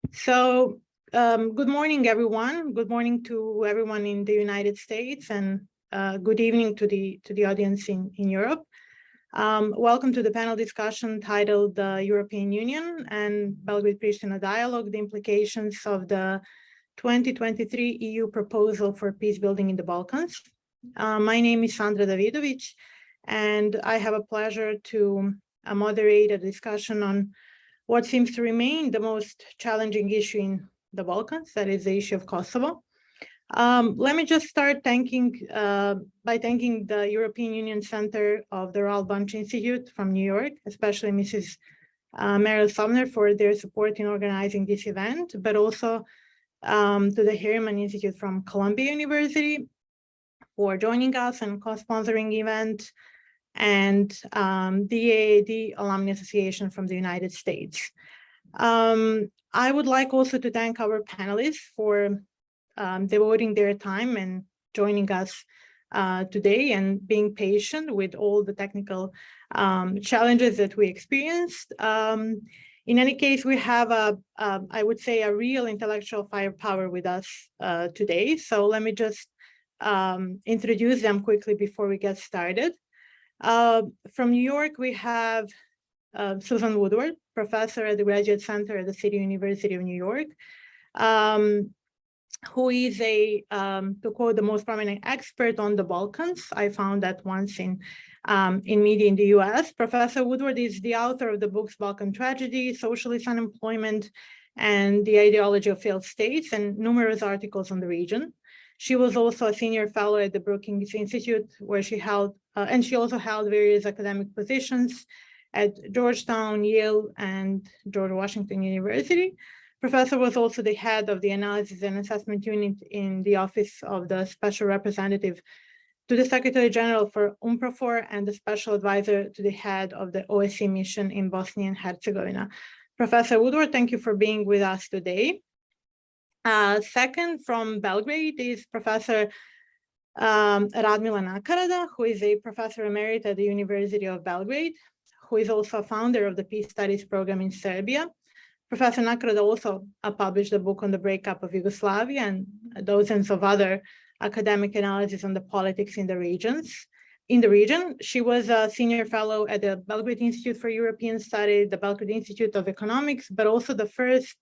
Good morning, everyone. Good morning to everyone in the United States, and good evening to the audience in Europe. Welcome to the panel discussion titled "The European Union and Belgrade-Pristina Dialogue: The Implications of the 2023 EU Proposal for Peacebuilding in the Balkans." My name is Sandra Davidovic, and I have a pleasure to moderate a discussion on what seems to remain the most challenging issue in the Balkans, that is the issue of Kosovo. Let me just start by thanking the European Union Center of the Raoul Bunch Institute from New York, especially Mrs. Meryl Sumner for their support in organizing this event, but also to the Harriman Institute from Columbia University for joining us and co-sponsoring event, and the AAD Alumni Association from the United States. I would like also to thank our panelists for devoting their time and joining us today and being patient with all the technical challenges that we experienced. In any case, we have I would say, a real intellectual firepower with us today. So let me just introduce them quickly before we get started. From New York, we have Susan Woodward, professor at the Graduate Center at the City University of New York, who is to quote, the most prominent expert on the Balkans. I found that once in media in the US. Professor Woodward is the author of the books Balkan Tragedy, Socialist Unemployment, and the Ideology of Failed States, and numerous articles on the region. She was also a senior fellow at the Brookings Institute, where she held, and she also held various academic positions at Georgetown, Yale, and George Washington University. Professor was also the head of the Analysis and Assessment Unit in the Office of the Special Representative to the Secretary General for UNPROFOR and the Special Advisor to the head of the OSCE mission in Bosnia and Herzegovina. Professor Woodward, thank you for being with us today. Second, from Belgrade is Professor Radmila Nakarada, who is a professor emerita at the University of Belgrade, who is also a founder of the Peace Studies program in Serbia. Professor Nakarada also published a book on the breakup of Yugoslavia and dozens of other academic analysis on the politics in the region. She was a senior fellow at the Belgrade Institute for European Studies, the Belgrade Institute of Economics, but also the first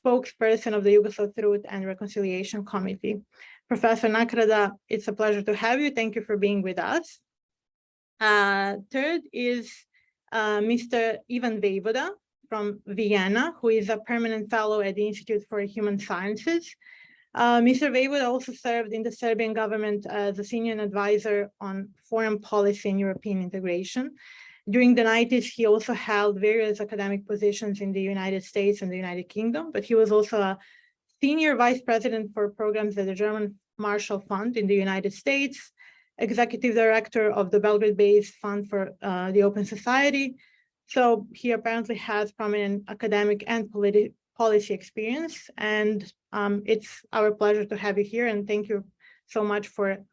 spokesperson of the Yugoslav Truth and Reconciliation Committee. Professor Nakarada, it's a pleasure to have you. Thank you for being with us. Third is Mr. Ivan Vejvoda from Vienna, who is a permanent fellow at the Institute for Human Sciences. Mr. Vejvoda also served in the Serbian government as a senior advisor on foreign policy and European integration. During the 90s, he also held various academic positions in the United States and the United Kingdom, but he was also a senior vice president for programs at the German Marshall Fund in the United States, executive director of the Belgrade-based Fund for the Open Society. So he apparently has prominent academic and policy experience, and it's our pleasure to have you here, and thank you so much for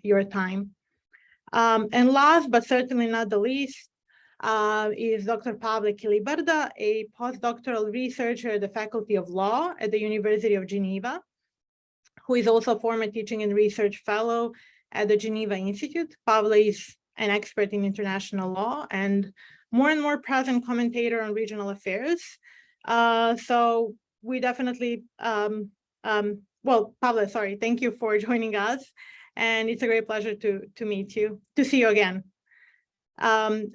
your time. And last, but certainly not the least, is Dr. Pavle Kilibarda, a postdoctoral researcher at the Faculty of Law at the University of Geneva, who is also a former teaching and research fellow at the Geneva Institute. Pavle is an expert in international law and more present commentator on regional affairs. So we definitely, well, Pavle, sorry, thank you for joining us. And it's a great pleasure to meet you, to see you again. As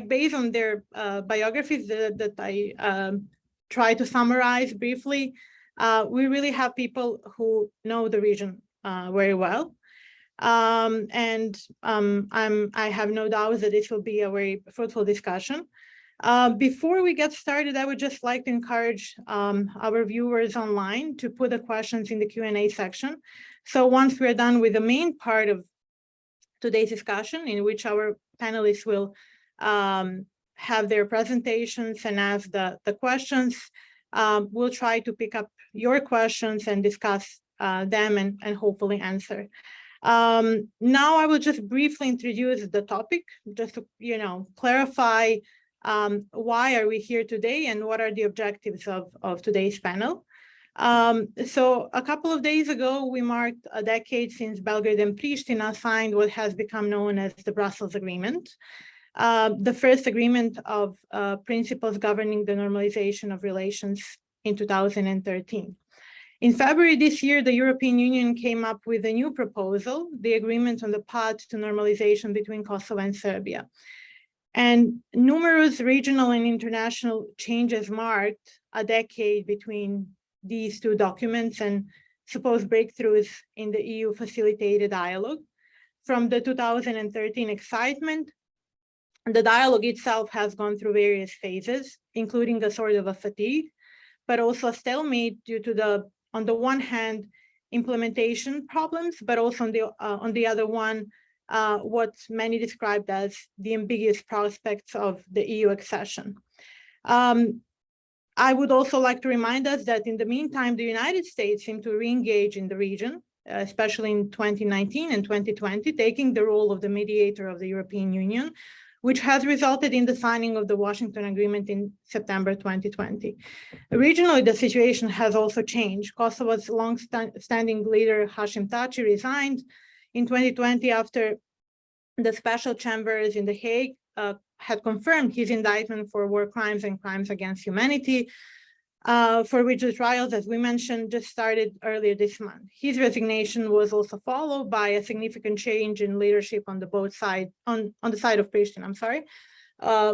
based on their biographies that I try to summarize briefly, we really have people who know the region very well. I have no doubt that this will be a very fruitful discussion. Before we get started, I would just like to encourage our viewers online to put the questions in the Q&A section. So once we're done with the main part of today's discussion, in which our panelists will have their presentations and ask the questions, we'll try to pick up your questions and discuss them and hopefully answer. Now I will just briefly introduce the topic, just to clarify why are we here today and what are the objectives of today's panel. So a couple of days ago, we marked a decade since Belgrade and Pristina signed what has become known as the Brussels Agreement, the first agreement of principles governing the normalization of relations in 2013. In February this year, the European Union came up with a new proposal, the Agreement on the Path to Normalization between Kosovo and Serbia. And numerous regional and international changes marked a decade between these two documents and supposed breakthroughs in the EU-facilitated dialogue. From the 2013 excitement, the dialogue itself has gone through various phases, including a sort of a fatigue, but also a stalemate due to the, on the one hand, implementation problems, but also on the other one, what many described as the ambiguous prospects of the EU accession. I would also like to remind us that in the meantime, the United States seemed to re-engage in the region, especially in 2019 and 2020, taking the role of the mediator of the European Union, which has resulted in the signing of the Washington Agreement in September 2020. Regionally, the situation has also changed. Kosovo's long-standing leader, Hashim Thaçi, resigned in 2020 after the special chambers in The Hague had confirmed his indictment for war crimes and crimes against humanity, for which the trials, as we mentioned, just started earlier this month. His resignation was also followed by a significant change in leadership on the both side, on the side of Pristina,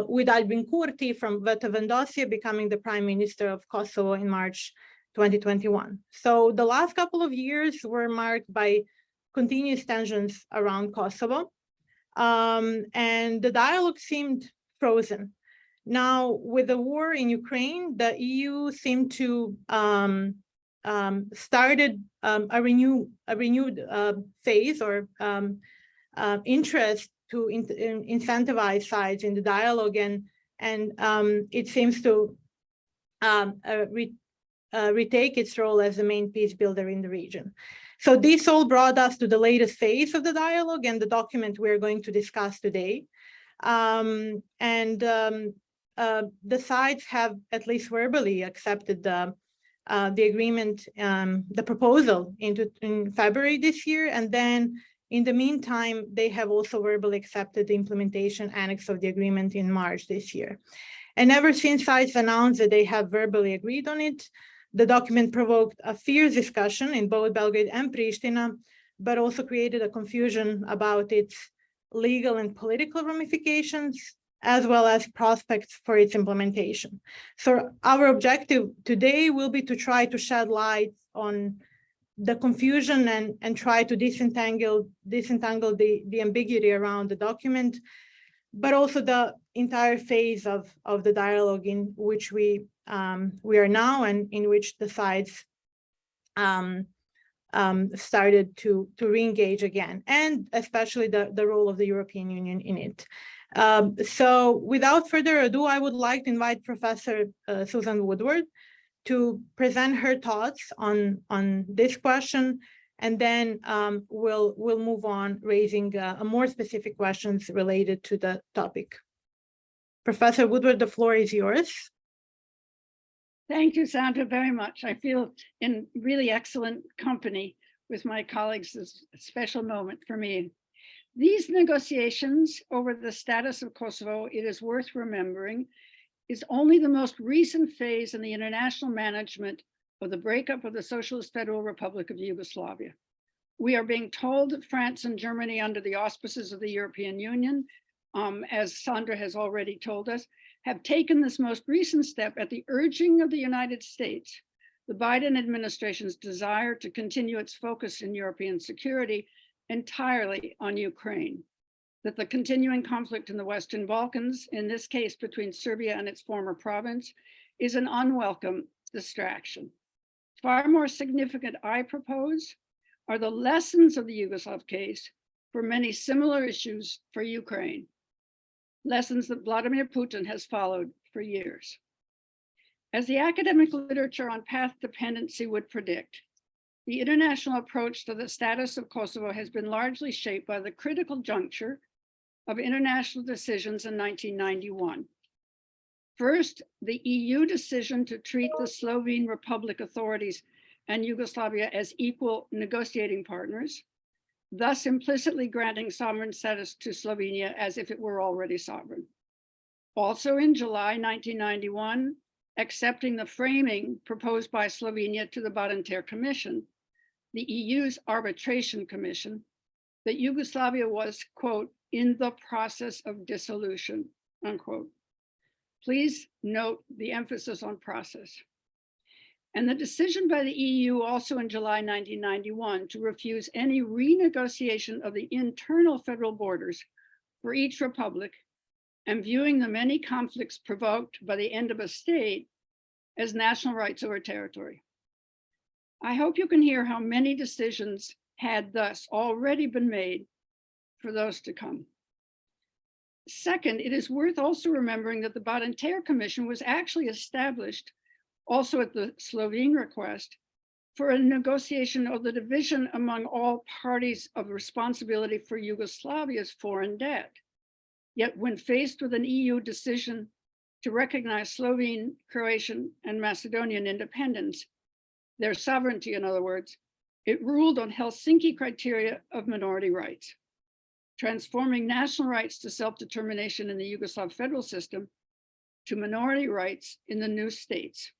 with Albin Kurti from Vejvoda becoming the Prime Minister of Kosovo in March 2021. So the last couple of years were marked by continuous tensions around Kosovo, and the dialogue seemed frozen. Now, with the war in Ukraine, the EU seemed to started a renewed phase or interest to incentivize sides in the dialogue, and it seems to retake its role as the main peace builder in the region. So this all brought us to the latest phase of the dialogue and the document we're going to discuss today. The sides have at least verbally accepted the agreement, the proposal in February this year, and then in the meantime, they have also verbally accepted the implementation annex of the agreement in March this year. And ever since sides announced that they have verbally agreed on it, the document provoked a fierce discussion in both Belgrade and Pristina, but also created a confusion about its legal and political ramifications, as well as prospects for its implementation. So our objective today will be to try to shed light on the confusion and try to disentangle the ambiguity around the document, but also the entire phase of the dialogue in which we are now and in which the sides started to re-engage again, and especially the role of the European Union in it. So without further ado, I would like to invite Professor Susan Woodward to present her thoughts on this question, and then we'll move on raising more specific questions related to the topic. Professor Woodward, the floor is yours. Thank you, Sandra, very much. I feel in really excellent company with my colleagues. This a special moment for me. These negotiations over the status of Kosovo, it is worth remembering, is only the most recent phase in the international management of the breakup of the Socialist Federal Republic of Yugoslavia. We are being told that France and Germany, under the auspices of the European Union, as Sandra has already told us, have taken this most recent step at the urging of the United States. The Biden administration's desire to continue its focus in European security entirely on Ukraine, that the continuing conflict in the Western Balkans, in this case between Serbia and its former province, is an unwelcome distraction. Far more significant, I propose, are the lessons of the Yugoslav case for many similar issues for Ukraine, lessons that Vladimir Putin has followed for years. As the academic literature on path dependency would predict, the international approach to the status of Kosovo has been largely shaped by the critical juncture of international decisions in 1991. First, the EU decision to treat the Slovene Republic authorities and Yugoslavia as equal negotiating partners, thus implicitly granting sovereign status to Slovenia as if it were already sovereign. Also in July 1991, accepting the framing proposed by Slovenia to the Volunteer Commission, the EU's arbitration commission, that Yugoslavia was, quote, in the process of dissolution, unquote. Please note the emphasis on process. And the decision by the EU also in July 1991 to refuse any renegotiation of the internal federal borders for each republic and viewing the many conflicts provoked by the end of a state as national rights over territory. I hope you can hear how many decisions had thus already been made for those to come. Second, it is worth also remembering that the Volunteer Commission was actually established, also at the Slovene request, for a negotiation of the division among all parties of responsibility for Yugoslavia's foreign debt. Yet when faced with an EU decision to recognize Slovene, Croatian, and Macedonian independence, their sovereignty, in other words, it ruled on Helsinki criteria of minority rights, transforming national rights to self-determination in the Yugoslav federal system to minority rights in the new states.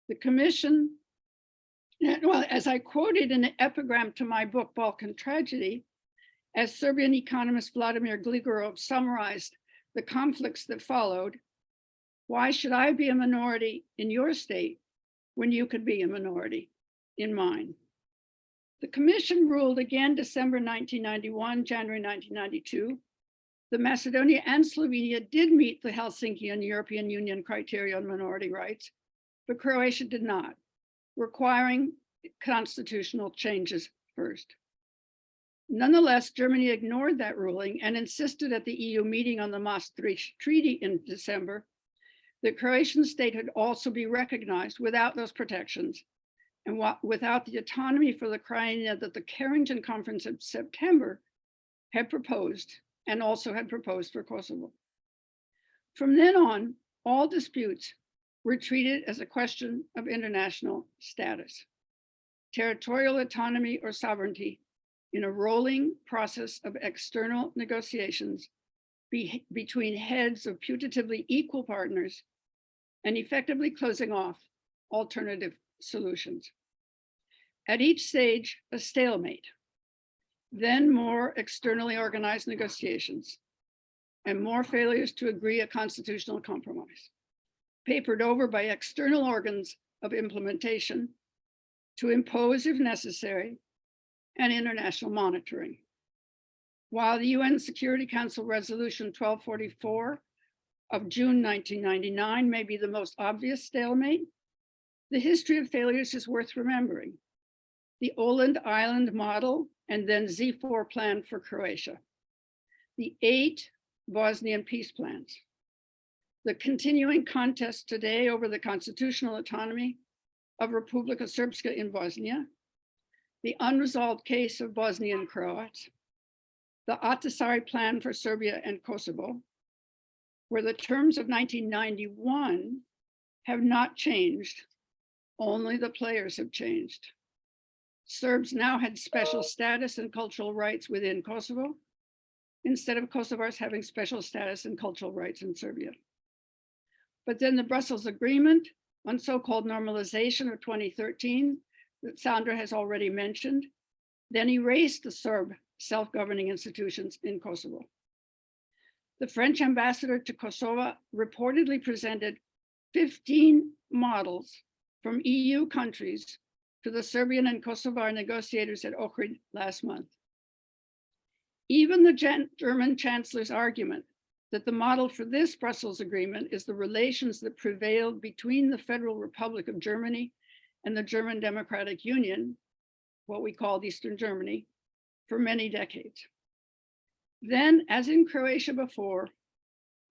The Commission, well, as I quoted in an epigram to my book, Balkan Tragedy, as Serbian economist Vladimir Gligorov summarized the conflicts that followed, why should I be a minority in your state when you could be a minority in mine? The Commission ruled again December 1991, January 1992. The Macedonia and Slovenia did meet the Helsinki and European Union criteria on minority rights, but Croatia did not, requiring constitutional changes first. Nonetheless, Germany ignored that ruling and insisted at the EU meeting on the Maastricht Treaty in December that Croatian statehood also be recognized without those protections and without the autonomy for the Crimea that the Carrington Conference in September had proposed and also had proposed for Kosovo. From then on, all disputes were treated as a question of international status, territorial autonomy or sovereignty in a rolling process of external negotiations between heads of putatively equal partners and effectively closing off alternative solutions. At each stage, a stalemate, then more externally organized negotiations, and more failures to agree a constitutional compromise, papered over by external organs of implementation to impose, if necessary, and international monitoring. While the UN Security Council Resolution 1244 of June 1999 may be the most obvious stalemate, the history of failures is worth remembering. The Åland Island model and then Z4 plan for Croatia, the 8 Bosnian peace plans, the continuing contest today over the constitutional autonomy of Republika Srpska in Bosnia, the unresolved case of Bosnian Croats, the Ahtisaari plan for Serbia and Kosovo, where the terms of 1991 have not changed, only the players have changed. Serbs now had special status and cultural rights within Kosovo, instead of Kosovars having special status and cultural rights in Serbia. But then the Brussels Agreement on so-called normalization of 2013 that Sandra has already mentioned, then erased the Serb self-governing institutions in Kosovo. The French ambassador to Kosovo reportedly presented 15 models from EU countries to the Serbian and Kosovar negotiators at Ohrid last month. Even the German chancellor's argument that the model for this Brussels agreement is the relations that prevailed between the Federal Republic of Germany and the German Democratic Union, what we called Eastern Germany, for many decades. Then, as in Croatia before,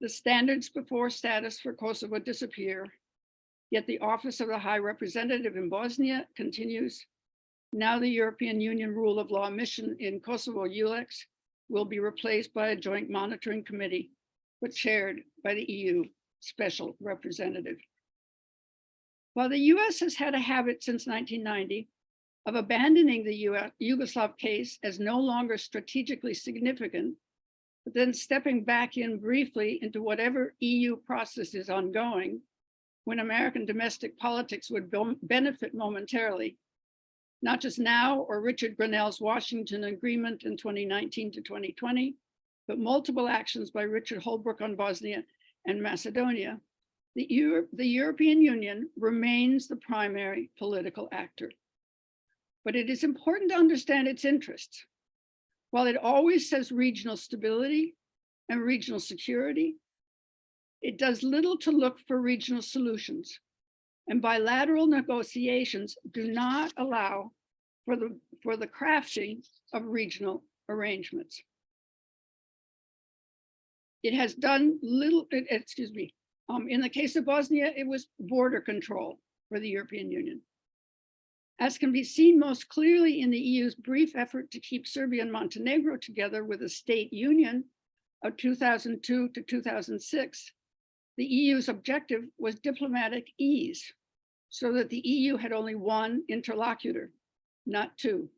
the standards before status for Kosovo disappear, yet the office of the High Representative in Bosnia continues. Now the European Union Rule of Law mission in Kosovo, ULEX, will be replaced by a joint monitoring committee, but chaired by the EU special representative. While the US has had a habit since 1990 of abandoning the Yugoslav case as no longer strategically significant, but then stepping back in briefly into whatever EU process is ongoing, when American domestic politics would benefit momentarily, not just now or Richard Grenell's Washington agreement in 2019 to 2020, but multiple actions by Richard Holbrooke on Bosnia and Macedonia, the European Union remains the primary political actor. But it is important to understand its interests. While it always says regional stability and regional security, it does little to look for regional solutions, and bilateral negotiations do not allow for the crafting of regional arrangements. It has done little, in the case of Bosnia, it was border control for the European Union. As can be seen most clearly in the EU's brief effort to keep Serbia and Montenegro together with a state union of 2002 to 2006, the EU's objective was diplomatic ease, so that the EU had only one interlocutor, not two.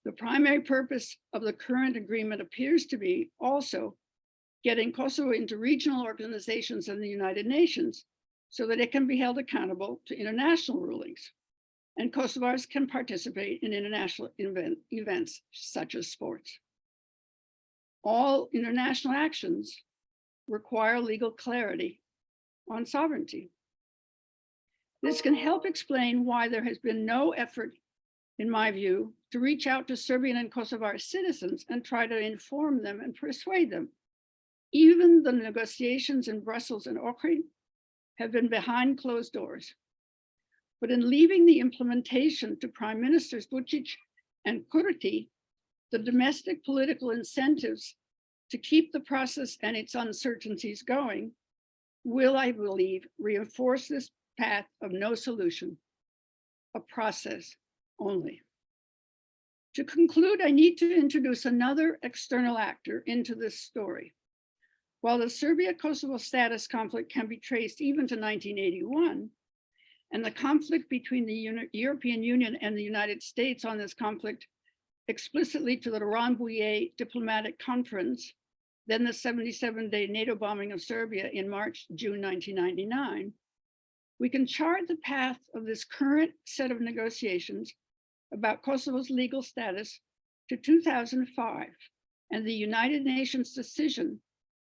The primary purpose of the current agreement appears to be also getting Kosovo into regional organizations in the United Nations so that it can be held accountable to international rulings, and Kosovars can participate in international events such as sports. All international actions require legal clarity on sovereignty. This can help explain why there has been no effort, in my view, to reach out to Serbian and Kosovar citizens and try to inform them and persuade them. Even the negotiations in Brussels and Ohrid have been behind closed doors. But in leaving the implementation to Prime Ministers Vučić and Kurti, the domestic political incentives to keep the process and its uncertainties going will, I believe, reinforce this path of no solution, a process only. To conclude, I need to introduce another external actor into this story. While the Serbia-Kosovo status conflict can be traced even to 1981, and the conflict between the European Union and the United States on this conflict explicitly to the Rambouillet diplomatic conference, then the 77-day NATO bombing of Serbia in March-June 1999, we can chart the path of this current set of negotiations about Kosovo's legal status to 2005 and the United Nations decision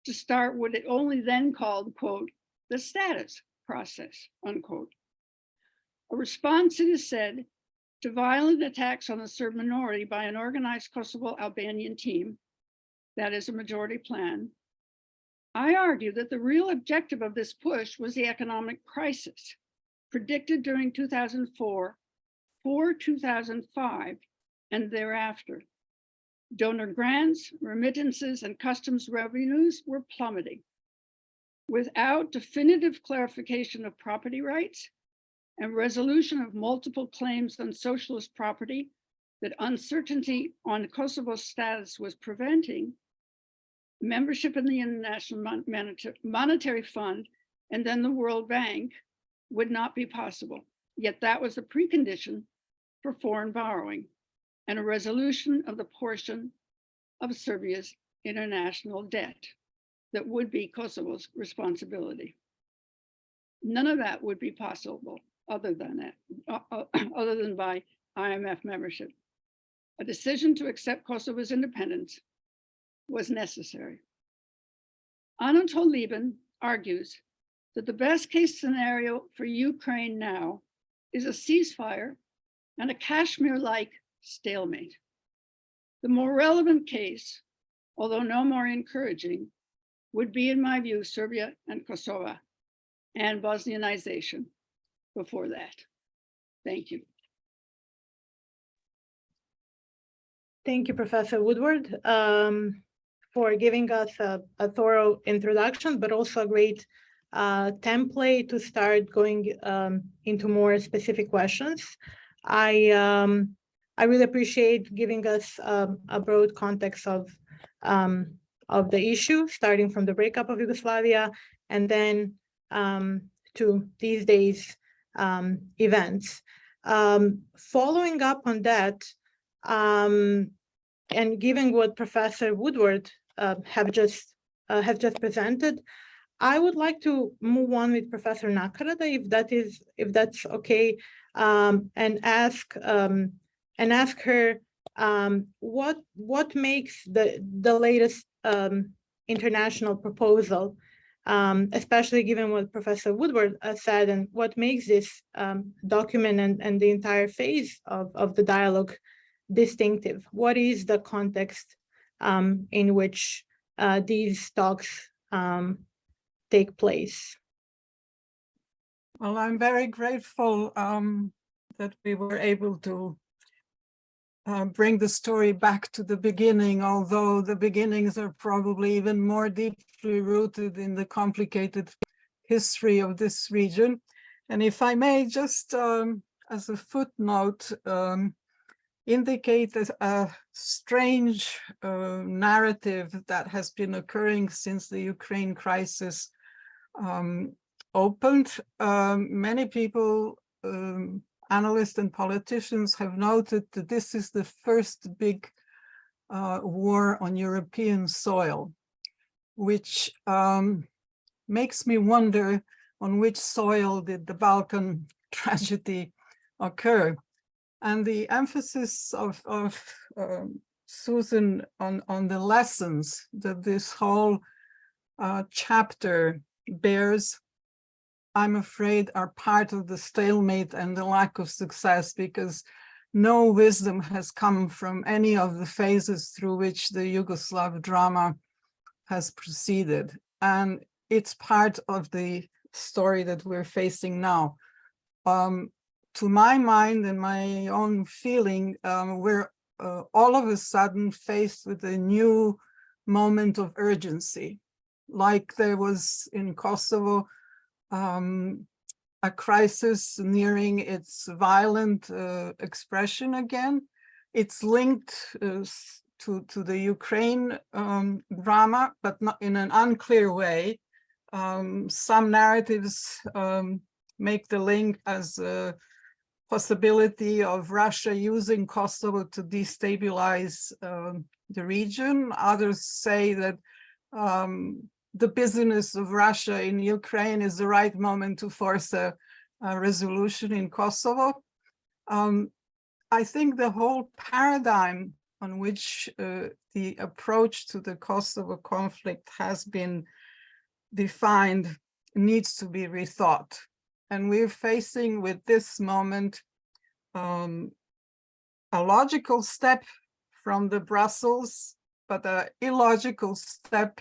to start what it only then called, quote, the status process, unquote. A response, it is said, to violent attacks on the Serb minority by an organized Kosovo Albanian team, that is a majority plan. I argue that the real objective of this push was the economic crisis predicted during 2004 for 2005 and thereafter. Donor grants, remittances, and customs revenues were plummeting. Without definitive clarification of property rights and resolution of multiple claims on socialist property that uncertainty on Kosovo's status was preventing, membership in the International Monetary Fund and then the World Bank would not be possible. Yet that was a precondition for foreign borrowing and a resolution of the portion of Serbia's international debt that would be Kosovo's responsibility. None of that would be possible other than by IMF membership. A decision to accept Kosovo's independence was necessary. Anatol Liban argues that the best case scenario for Ukraine now is a ceasefire and a Kashmir-like stalemate. The more relevant case, although no more encouraging, would be, in my view, Serbia and Kosovo and Bosnianization before that. Thank you. Thank you, Professor Woodward, for giving us a thorough introduction, but also a great template to start going into more specific questions. I really appreciate giving us a broad context of the issue, starting from the breakup of Yugoslavia and then to these days events. Following up on that, and given what Professor Woodward have just presented, I would like to move on with Professor Nakarada, if that's okay, and ask her what makes the latest international proposal, especially given what Professor Woodward said, and what makes this document and the entire phase of the dialogue distinctive. What is the context in which these talks take place? Well, I'm very grateful that we were able to bring the story back to the beginning, although the beginnings are probably even more deeply rooted in the complicated history of this region. And if I may just, as a footnote, indicate a strange narrative that has been occurring since the Ukraine crisis opened. Many people, analysts and politicians, have noted that this is the first big war on European soil, which makes me wonder on which soil did the Balkan tragedy occur. And the emphasis of Susan on the lessons that this whole chapter bears, I'm afraid, are part of the stalemate and the lack of success, because no wisdom has come from any of the phases through which the Yugoslav drama has proceeded. And it's part of the story that we're facing now. To my mind and my own feeling, we're all of a sudden faced with a new moment of urgency, like there was in Kosovo, a crisis nearing its violent expression again. It's linked to the Ukraine drama, but not in an unclear way. Some narratives make the link as a possibility of Russia using Kosovo to destabilize the region. Others say that the business of Russia in Ukraine is the right moment to force a resolution in Kosovo. I think the whole paradigm on which the approach to the Kosovo conflict has been defined needs to be rethought. And we're facing with this moment a logical step from the Brussels, but an illogical step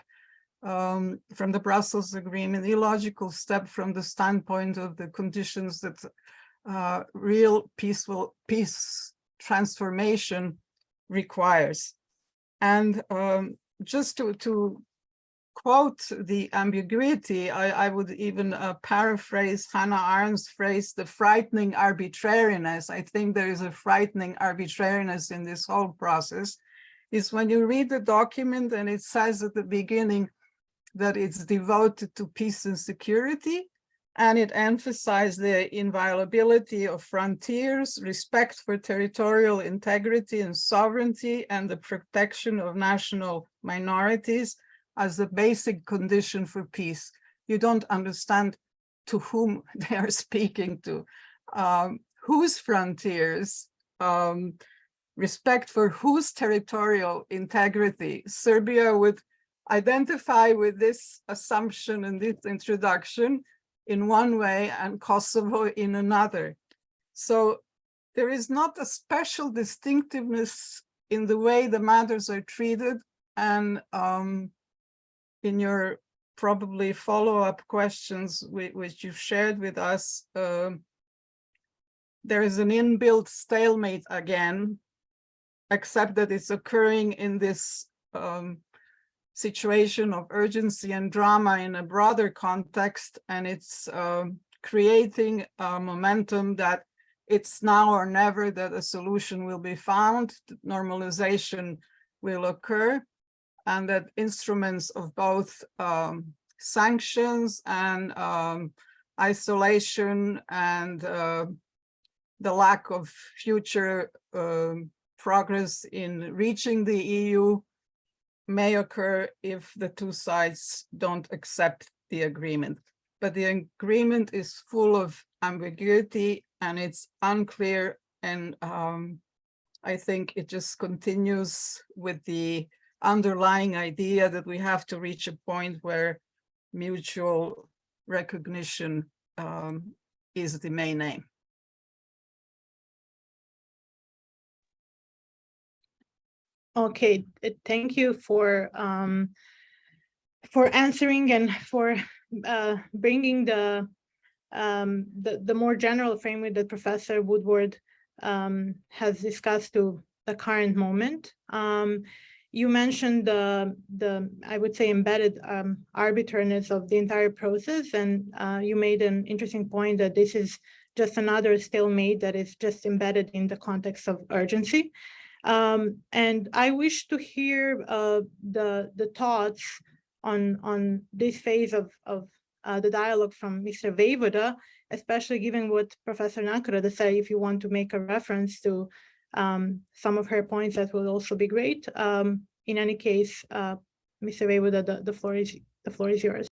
from the Brussels Agreement, illogical step from the standpoint of the conditions that real peace transformation requires. And just to quote the ambiguity, I would even paraphrase Hannah Arendt's phrase, the frightening arbitrariness. I think there is a frightening arbitrariness in this whole process, is when you read the document and it says at the beginning that it's devoted to peace and security, and it emphasized the inviolability of frontiers, respect for territorial integrity and sovereignty, and the protection of national minorities as the basic condition for peace. You don't understand to whom they are speaking to, whose frontiers, respect for whose territorial integrity. Serbia would identify with this assumption and this introduction in one way and Kosovo in another. So there is not a special distinctiveness in the way the matters are treated. And in your probably follow-up questions, which you've shared with us, there is an inbuilt stalemate again, except that it's occurring in this situation of urgency and drama in a broader context, and it's creating a momentum that it's now or never that a solution will be found, normalization will occur, and that instruments of both sanctions and isolation and the lack of future progress in reaching the EU may occur if the two sides don't accept the agreement. But the agreement is full of ambiguity and it's unclear, and I think it just continues with the underlying idea that we have to reach a point where mutual recognition is the main aim. Okay, thank you for answering and for bringing the more general framework that Professor Woodward has discussed to the current moment. You mentioned the I would say embedded arbitrariness of the entire process, and you made an interesting point that this is just another stalemate that is just embedded in the context of urgency. And I wish to hear the thoughts on this phase of the dialogue from Mr. Vejvoda, especially given what Professor Nakarada said. If you want to make a reference to some of her points, that will also be great. In any case, Mr. Vejvoda, the floor is yours.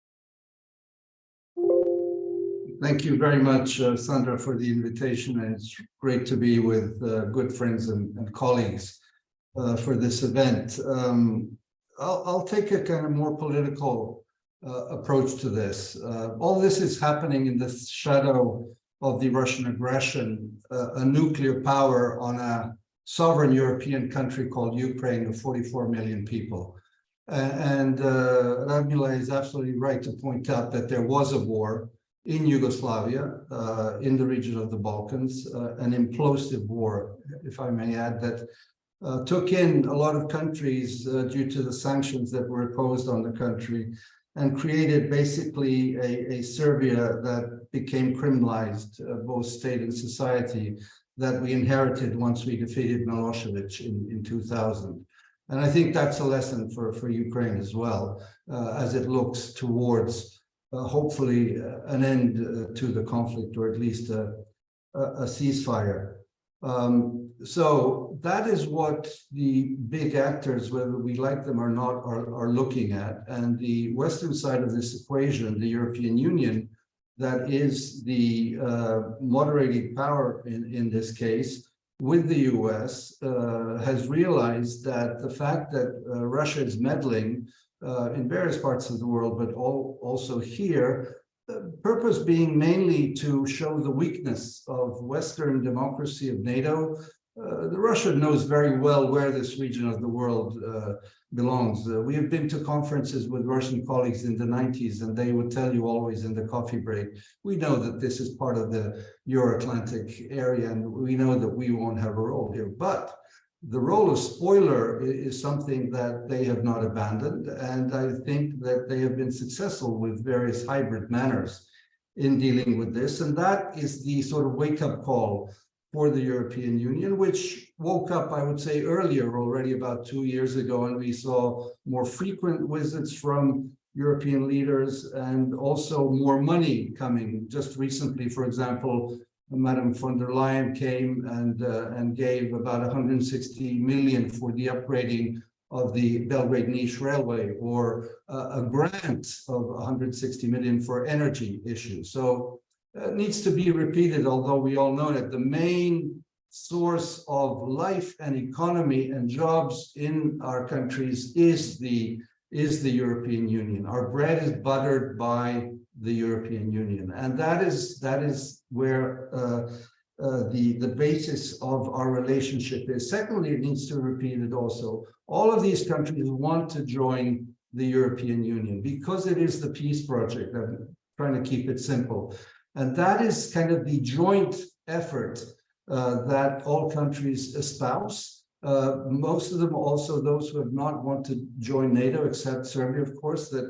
Thank you very much, Sandra, for the invitation. And it's great to be with good friends and colleagues for this event. I'll take a kind of more political approach to this. All this is happening in the shadow of the Russian aggression, a nuclear power on a sovereign European country called Ukraine of 44 million people. And Radmila is absolutely right to point out that there was a war in Yugoslavia, in the region of the Balkans, an implosive war, if I may add, that took in a lot of countries due to the sanctions that were imposed on the country, and created basically a Serbia that became criminalized, both state and society, that we inherited once we defeated Milosevic in 2000. And I think that's a lesson for Ukraine as well, as it looks towards hopefully an end to the conflict, or at least a ceasefire. So that is what the big actors, whether we like them or not, are looking at. And the Western side of this equation, the European Union, that is the moderating power in this case, with the US, has realized that the fact that Russia is meddling in various parts of the world, but also here, the purpose being mainly to show the weakness of Western democracy, of NATO. The Russia knows very well where this region of the world belongs. We have been to conferences with Russian colleagues in the 90s, and they would tell you always in the coffee break, we know that this is part of the Euro-Atlantic area, and we know that we won't have a role here. But the role of spoiler is something that they have not abandoned, and I think that they have been successful with various hybrid manners in dealing with this, and that is the sort of wake-up call for the European Union, which woke up, I would say, earlier, already about 2 years ago, and we saw more frequent visits from European leaders and also more money coming. Just recently, for example, Madam von der Leyen came and gave about 160 million for the upgrading of the Belgrade Niš Railway, or a grant of 160 million for energy issues. So it needs to be repeated, although we all know that the main source of life and economy and jobs in our countries is the European Union. Our bread is buttered by the European Union, and that is where the basis of our relationship is. Secondly, it needs to be repeated also. All of these countries want to join the European Union because it is the peace project. I'm trying to keep it simple. And that is kind of the joint effort that all countries espouse. Most of them also, those who have not want to join NATO, except Serbia, of course, that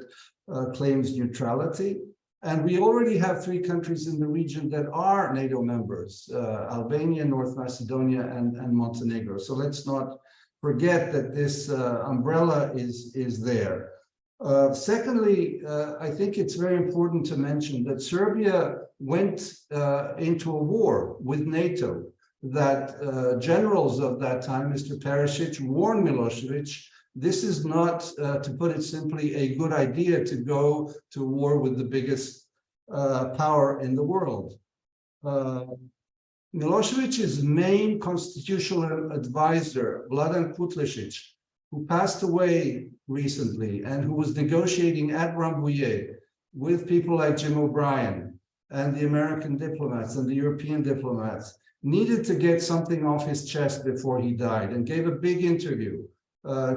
claims neutrality. And we already have 3 countries in the region that are NATO members, Albania, North Macedonia, and Montenegro. So let's not forget that this umbrella is there. Secondly, I think it's very important to mention that Serbia went into a war with NATO, that generals of that time, Mr. Perisic, warned Milosevic, this is not, to put it simply, a good idea to go to war with the biggest power in the world. Milosevic's main constitutional advisor, Vladan Kutlesic, who passed away recently and who was negotiating at Rambouillet with people like Jim O'Brien and the American diplomats and the European diplomats, needed to get something off his chest before he died, and gave a big interview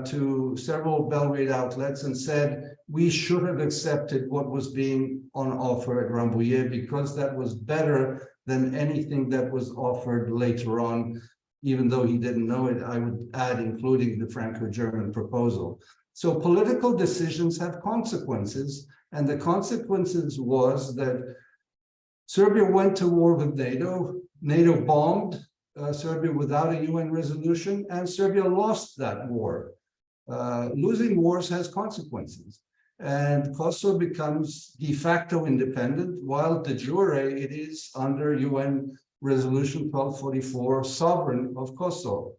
to several Belgrade outlets and said, we should have accepted what was being on offer at Rambouillet because that was better than anything that was offered later on, even though he didn't know it, I would add, including the Franco-German proposal. So political decisions have consequences, and the consequences was that Serbia went to war with NATO, NATO bombed Serbia without a UN resolution, and Serbia lost that war. Losing wars has consequences, and Kosovo becomes de facto independent, while de jure it is under UN Resolution 1244, sovereign of Kosovo.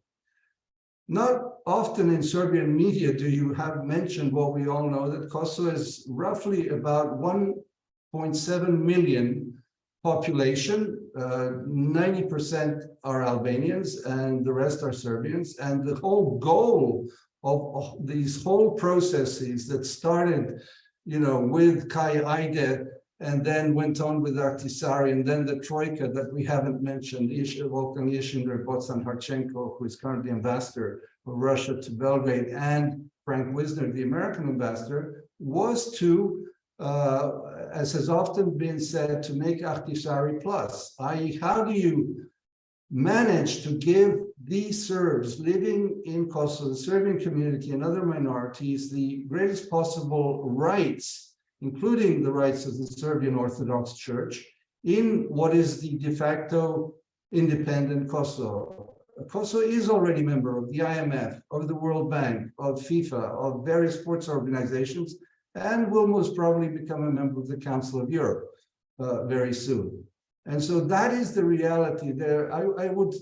Not often in Serbian media do you have mentioned what we all know, that Kosovo is roughly about 1.7 million population, 90% are Albanians and the rest are Serbians. And the whole goal of these whole processes that started, with Kai Aide and then went on with Ahtisaari, and then the Troika that we haven't mentioned, Volkan Ishindar, Botsan Harchenko, who is currently ambassador of Russia to Belgrade, and Frank Wisner, the American ambassador, was to, as has often been said, to make Ahtisaari plus, i.e. how do you manage to give these Serbs living in Kosovo, the Serbian community and other minorities, the greatest possible rights, including the rights of the Serbian Orthodox Church, in what is the de facto independent Kosovo. Kosovo is already a member of the IMF, of the World Bank, of FIFA, of various sports organizations, and will most probably become a member of the Council of Europe very soon. And so that is the reality there. I would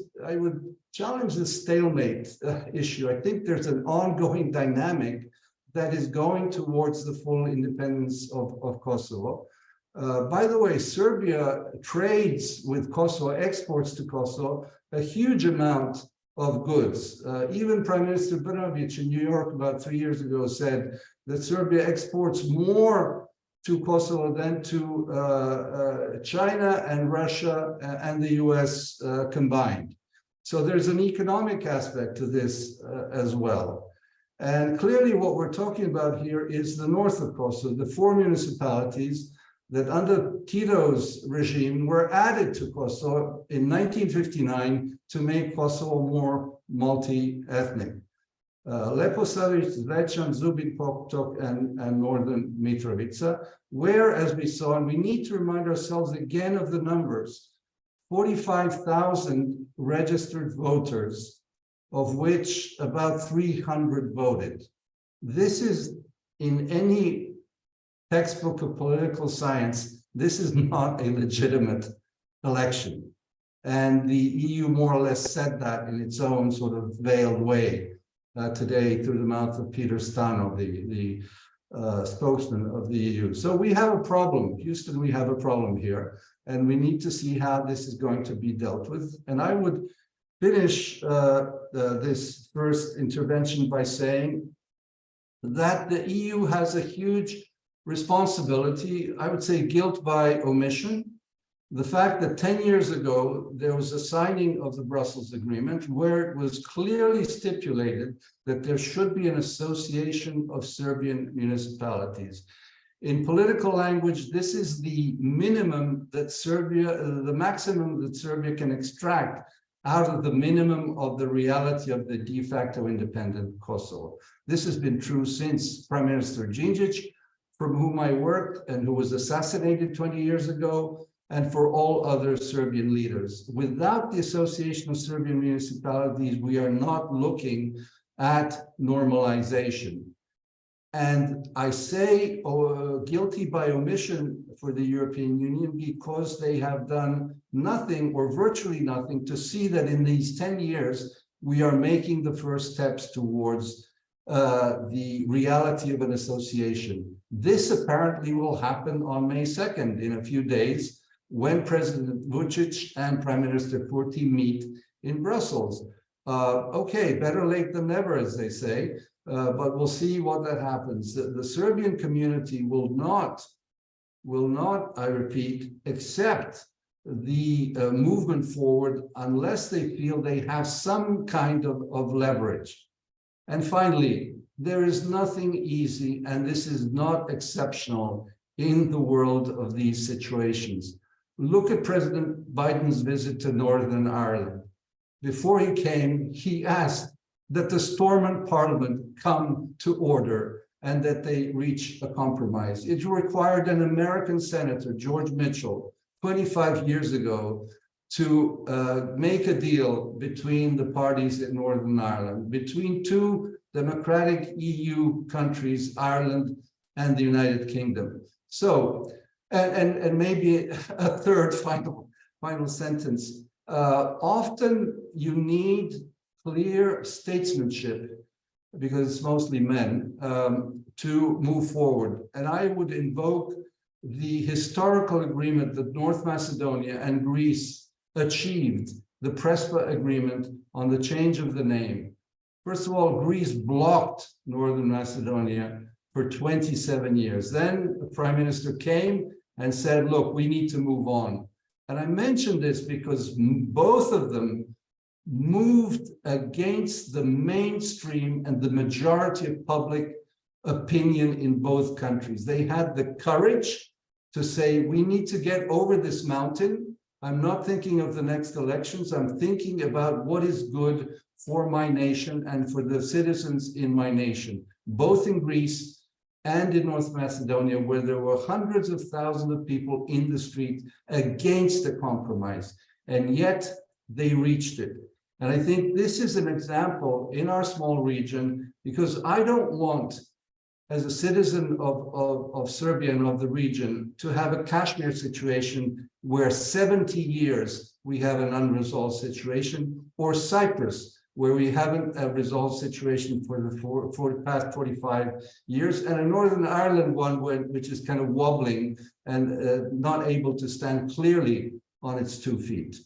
challenge the stalemate issue. I think there's an ongoing dynamic that is going towards the full independence of Kosovo. By the way, Serbia trades with Kosovo, exports to Kosovo, a huge amount of goods. Even Prime Minister Brnabić in New York about 3 years ago said that Serbia exports more to Kosovo than to China and Russia and the US combined. So there's an economic aspect to this as well. And clearly what we're talking about here is the north of Kosovo, the 4 municipalities that under Tito's regime were added to Kosovo in 1959 to make Kosovo more multi-ethnic. Leposavić, Zvečan, Zubin Potok, and northern Mitrovica, where, as we saw, and we need to remind ourselves again of the numbers, 45,000 registered voters, of which about 300 voted. This is, in any textbook of political science, this is not a legitimate election. And the EU more or less said that in its own sort of veiled way today through the mouth of Peter Stano, the spokesman of the EU. So we have a problem. Houston, we have a problem here. And we need to see how this is going to be dealt with. And I would finish this first intervention by saying that the EU has a huge responsibility, I would say guilt by omission. The fact that 10 years ago, there was a signing of the Brussels Agreement where it was clearly stipulated that there should be an association of Serbian municipalities. In political language, this is the minimum that the maximum that Serbia can extract out of the minimum of the reality of the de facto independent Kosovo. This has been true since Prime Minister Đinđić, from whom I worked and who was assassinated 20 years ago, and for all other Serbian leaders. Without the Association of Serbian Municipalities, we are not looking at normalization. And I say guilty by omission for the European Union because they have done nothing or virtually nothing to see that in these 10 years, we are making the first steps towards the reality of an association. This apparently will happen on May 2nd, in a few days, when President Vučić and Prime Minister Kurti meet in Brussels. Okay, better late than never, as they say. But we'll see what that happens. The Serbian community will not, I repeat, accept the movement forward unless they feel they have some kind of leverage. And finally, there is nothing easy, and this is not exceptional in the world of these situations. Look at President Biden's visit to Northern Ireland. Before he came, he asked that the Stormont Parliament come to order and that they reach a compromise. It required an American senator, George Mitchell, 25 years ago, to make a deal between the parties in Northern Ireland, between two democratic EU countries, Ireland and the United Kingdom. So, and maybe a third final sentence. Often you need clear statesmanship, because it's mostly men, to move forward. And I would invoke the historical agreement that North Macedonia and Greece achieved, the Prespa agreement on the change of the name. First of all, Greece blocked Northern Macedonia for 27 years. Then the Prime Minister came and said, look, we need to move on. And I mention this because both of them moved against the mainstream and the majority of public opinion in both countries. They had the courage to say, we need to get over this mountain. I'm not thinking of the next elections. I'm thinking about what is good for my nation and for the citizens in my nation, both in Greece and in North Macedonia, where there were hundreds of thousands of people in the street against a compromise, and yet they reached it. And I think this is an example in our small region, because I don't want, as a citizen of Serbia and of the region, to have a Kashmir situation where 70 years we have an unresolved situation, or Cyprus, where we haven't a resolved situation for the past 45 years, and a Northern Ireland one which is kind of wobbling and not able to stand clearly on its 2 feet.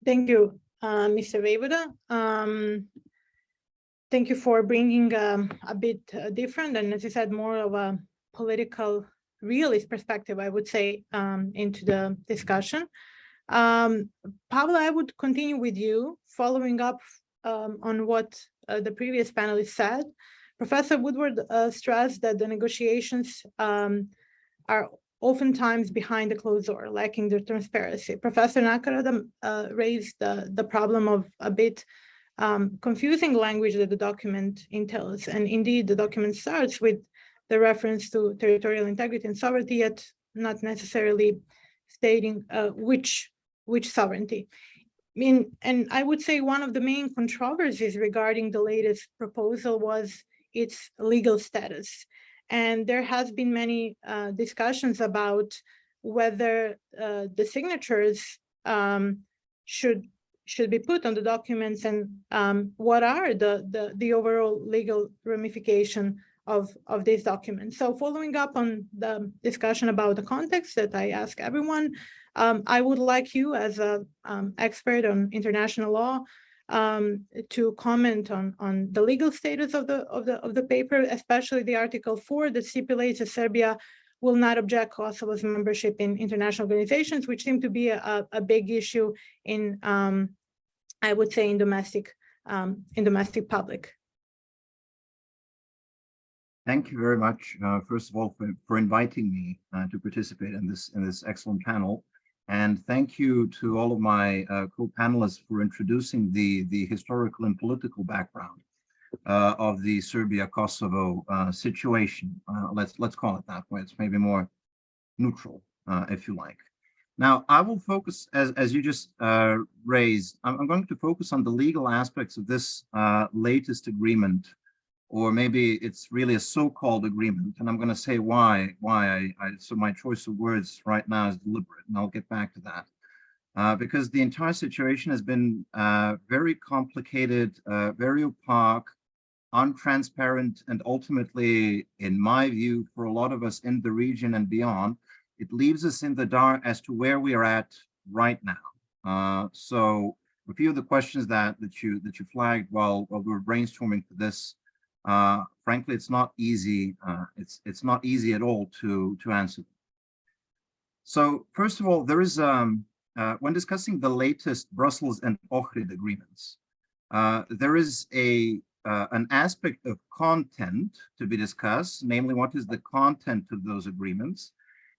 Thank you, Mr. Vejvoda. Thank you for bringing a bit different, and as you said, more of a political realist perspective, I would say, into the discussion. Pavle, I would continue with you, following up on what the previous panelist said. Professor Woodward stressed that the negotiations are oftentimes behind the closed door, lacking the transparency. Professor Nakarada raised the problem of a bit confusing language that the document entails. And indeed, the document starts with the reference to territorial integrity and sovereignty, yet not necessarily stating which sovereignty. And I would say one of the main controversies regarding the latest proposal was its legal status. And there has been many discussions about whether the signatures should be put on the documents, and what are the overall legal ramification of this document. So following up on the discussion about the context that I ask everyone, I would like you, as an expert on international law, to comment on the legal status of the paper, especially the Article 4 that stipulates that Serbia will not object Kosovo's membership in international organizations, which seem to be a big issue in, I would say, in domestic public. Thank you very much, first of all, for inviting me to participate in this excellent panel. And thank you to all of my co-panelists for introducing the historical and political background of the Serbia-Kosovo situation. Let's call it that way. It's maybe more neutral, if you like. Now, I will focus, as you just raised, I'm going to focus on the legal aspects of this latest agreement, or maybe it's really a so-called agreement, and I'm going to say why so my choice of words right now is deliberate, and I'll get back to that. Because the entire situation has been very complicated, very opaque, untransparent, and ultimately, in my view, for a lot of us in the region and beyond, it leaves us in the dark as to where we are at right now. So a few of the questions that you flagged while we were brainstorming for this, frankly, it's not easy. It's not easy at all to answer. So first of all, there is when discussing the latest Brussels and Ohrid agreements, there is an aspect of content to be discussed, namely what is the content of those agreements.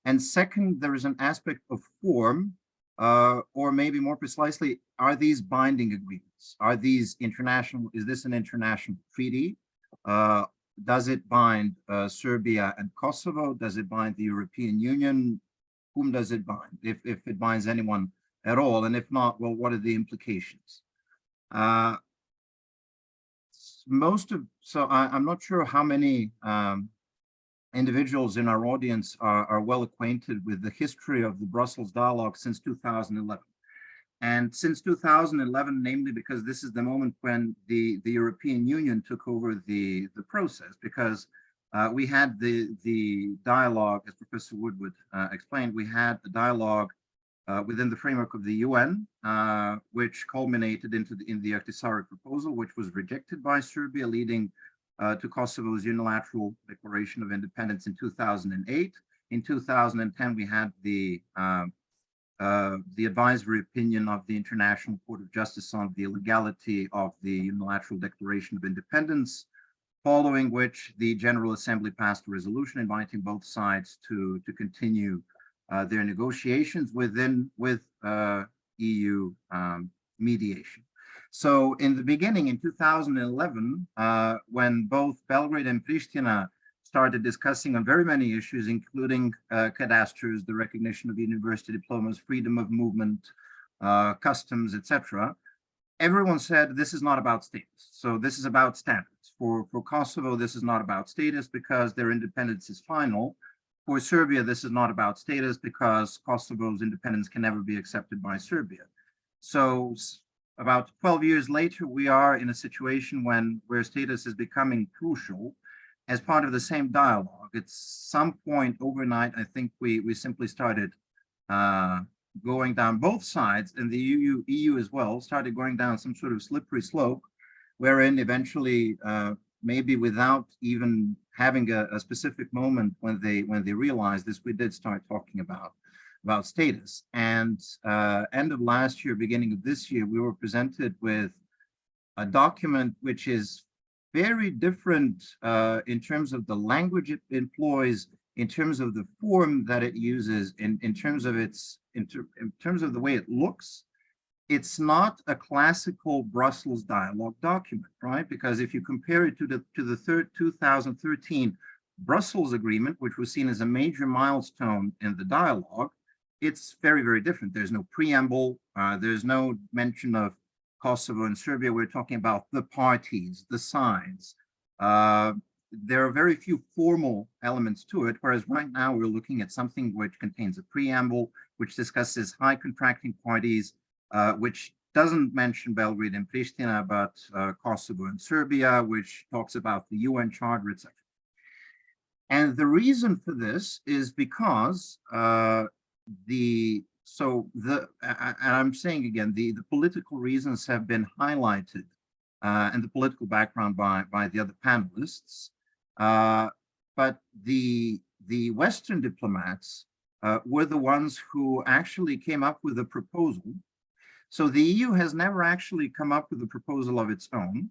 And second, there is an aspect of form, or maybe more precisely, are these binding agreements? Are these international? Is this an international treaty? Does it bind Serbia and Kosovo? Does it bind the European Union? Whom does it bind? If it binds anyone at all, and if not, well, what are the implications? I'm not sure how many individuals in our audience are well acquainted with the history of the Brussels dialogue since 2011. And since 2011, namely because this is the moment when the European Union took over the process, because we had the dialogue, as Professor Woodward explained, we had the dialogue within the framework of the UN, which culminated in the Ahtisaari proposal, which was rejected by Serbia, leading to Kosovo's unilateral declaration of independence in 2008. In 2010, we had the advisory opinion of the International Court of Justice on the illegality of the unilateral declaration of independence, following which the General Assembly passed a resolution inviting both sides to continue their negotiations with EU mediation. So in the beginning, in 2011, when both Belgrade and Pristina started discussing on very many issues, including cadasters, the recognition of university diplomas, freedom of movement, customs, etc., everyone said this is not about status. So this is about standards. For Kosovo, this is not about status because their independence is final. For Serbia, this is not about status because Kosovo's independence can never be accepted by Serbia. So about 12 years later, we are in a situation where status is becoming crucial as part of the same dialogue. At some point overnight, I think we simply started going down both sides, and the EU as well started going down some sort of slippery slope, wherein eventually, maybe without even having a specific moment when they realized this, we did start talking about status. And end of last year, beginning of this year, we were presented with a document which is very different in terms of the language it employs, in terms of the form that it uses, in terms of the way it looks. It's not a classical Brussels dialogue document, right? Because if you compare it to the 2013 Brussels agreement, which was seen as a major milestone in the dialogue, it's very, very different. There's no preamble. There's no mention of Kosovo and Serbia. We're talking about the parties, the sides. There are very few formal elements to it, whereas right now we're looking at something which contains a preamble, which discusses high contracting parties, which doesn't mention Belgrade and Pristina, but Kosovo and Serbia, which talks about the UN Charter, etc. And the reason for this is because and I'm saying again, the political reasons have been highlighted and the political background by the other panelists. But the Western diplomats were the ones who actually came up with a proposal. So the EU has never actually come up with a proposal of its own.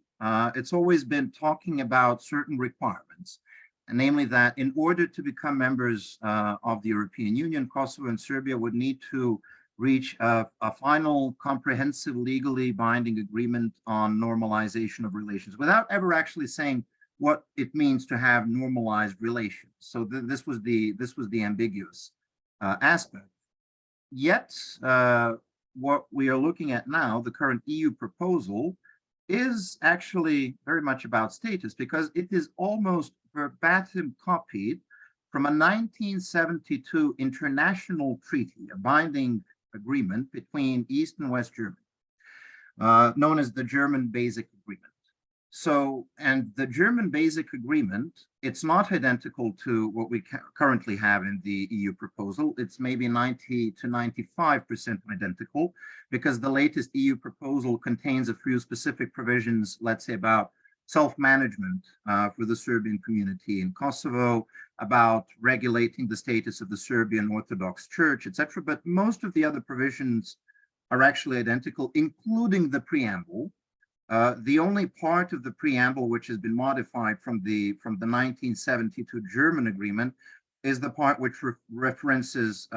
It's always been talking about certain requirements, and namely that in order to become members of the European Union, Kosovo and Serbia would need to reach a final comprehensive legally binding agreement on normalization of relations without ever actually saying what it means to have normalized relations. So this was the ambiguous aspect. yet, what we are looking at now, the current EU proposal, is actually very much about status because it is almost verbatim copied from a 1972 international treaty, a binding agreement between East and West Germany, known as the German Basic Agreement. So, and the German Basic Agreement, it's not identical to what we currently have in the EU proposal. It's maybe 90 to 95% identical, because the latest EU proposal contains a few specific provisions, let's say about self-management for the Serbian community in Kosovo, about regulating the status of the Serbian Orthodox Church, etc. But most of the other provisions are actually identical, including the preamble. The only part of the preamble which has been modified from the 1972 German agreement is the part which references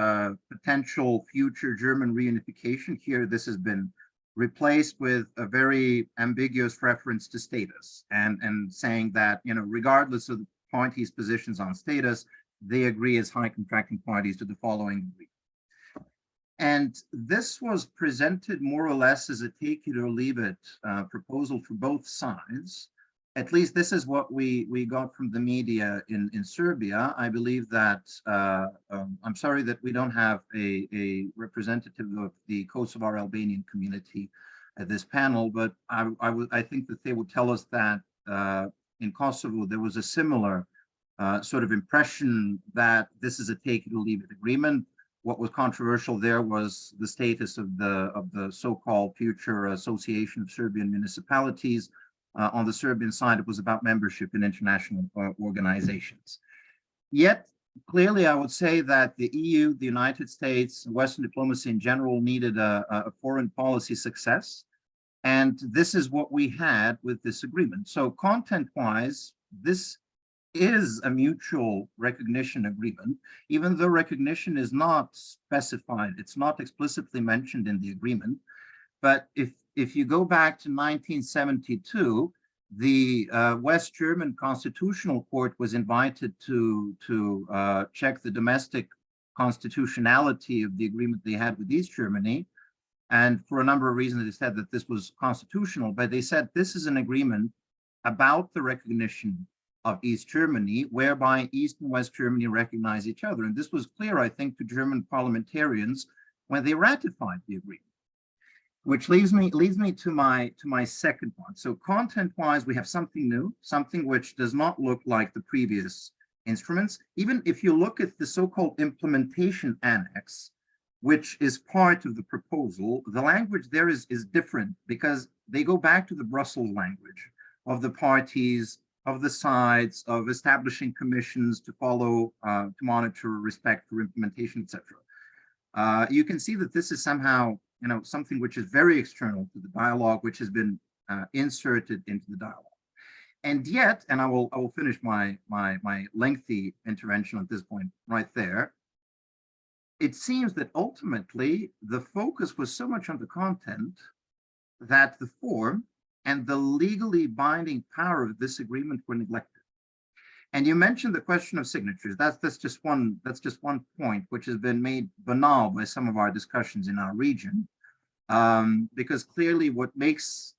potential future German reunification. Here, this has been replaced with a very ambiguous reference to status, and saying that, you know, regardless of the parties' positions on status, they agree as high contracting parties to the following agreement. And this was presented more or less as a take it or leave it proposal for both sides. At least this is what we got from the media in Serbia. I believe that, I'm sorry that we don't have a representative of the Kosovar Albanian community at this panel, but I think that they would tell us that in Kosovo, there was a similar sort of impression that this is a take it or leave it agreement. What was controversial there was the status of the so-called future Association of Serbian Municipalities. On the Serbian side, it was about membership in international organizations. Yet, clearly, I would say that the EU, the United States, Western diplomacy in general needed a foreign policy success. And this is what we had with this agreement. So content-wise, this is a mutual recognition agreement, even though recognition is not specified, it's not explicitly mentioned in the agreement. But if you go back to 1972, the West German Constitutional Court was invited to check the domestic constitutionality of the agreement they had with East Germany. And for a number of reasons, they said that this was constitutional, but they said this is an agreement about the recognition of East Germany, whereby East and West Germany recognize each other. And this was clear, I think, to German parliamentarians when they ratified the agreement. Which leads me to my second point. So content-wise, we have something new, something which does not look like the previous instruments. Even if you look at the so-called implementation annex, which is part of the proposal, the language there is different because they go back to the Brussels language of the parties, of the sides, of establishing commissions to follow, to monitor, respect for implementation, etc. You can see that this is somehow, you know, something which is very external to the dialogue, which has been inserted into the dialogue. And yet, and I will finish my lengthy intervention at this point right there. It seems that ultimately the focus was so much on the content that the form and the legally binding power of this agreement were neglected. And you mentioned the question of signatures. That's just one point which has been made banal by some of our discussions in our region, because clearly what makes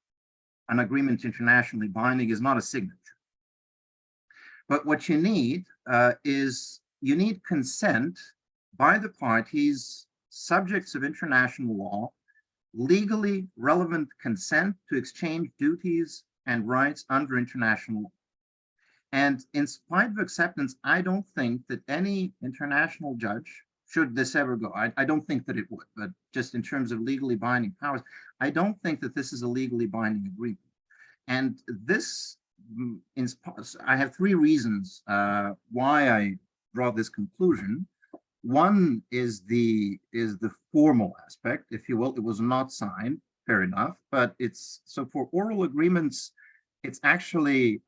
an agreement internationally binding is not a signature. But what you need is you need consent by the parties, subjects of international law, legally relevant consent to exchange duties and rights under international law. And in spite of acceptance, I don't think that any international judge, should this ever go, I don't think that it would, but just in terms of legally binding powers, I don't think that this is a legally binding agreement. And this, I have three reasons why I draw this conclusion. One is the formal aspect, if you will. It was not signed, fair enough, but it's, so for oral agreements, it's actually,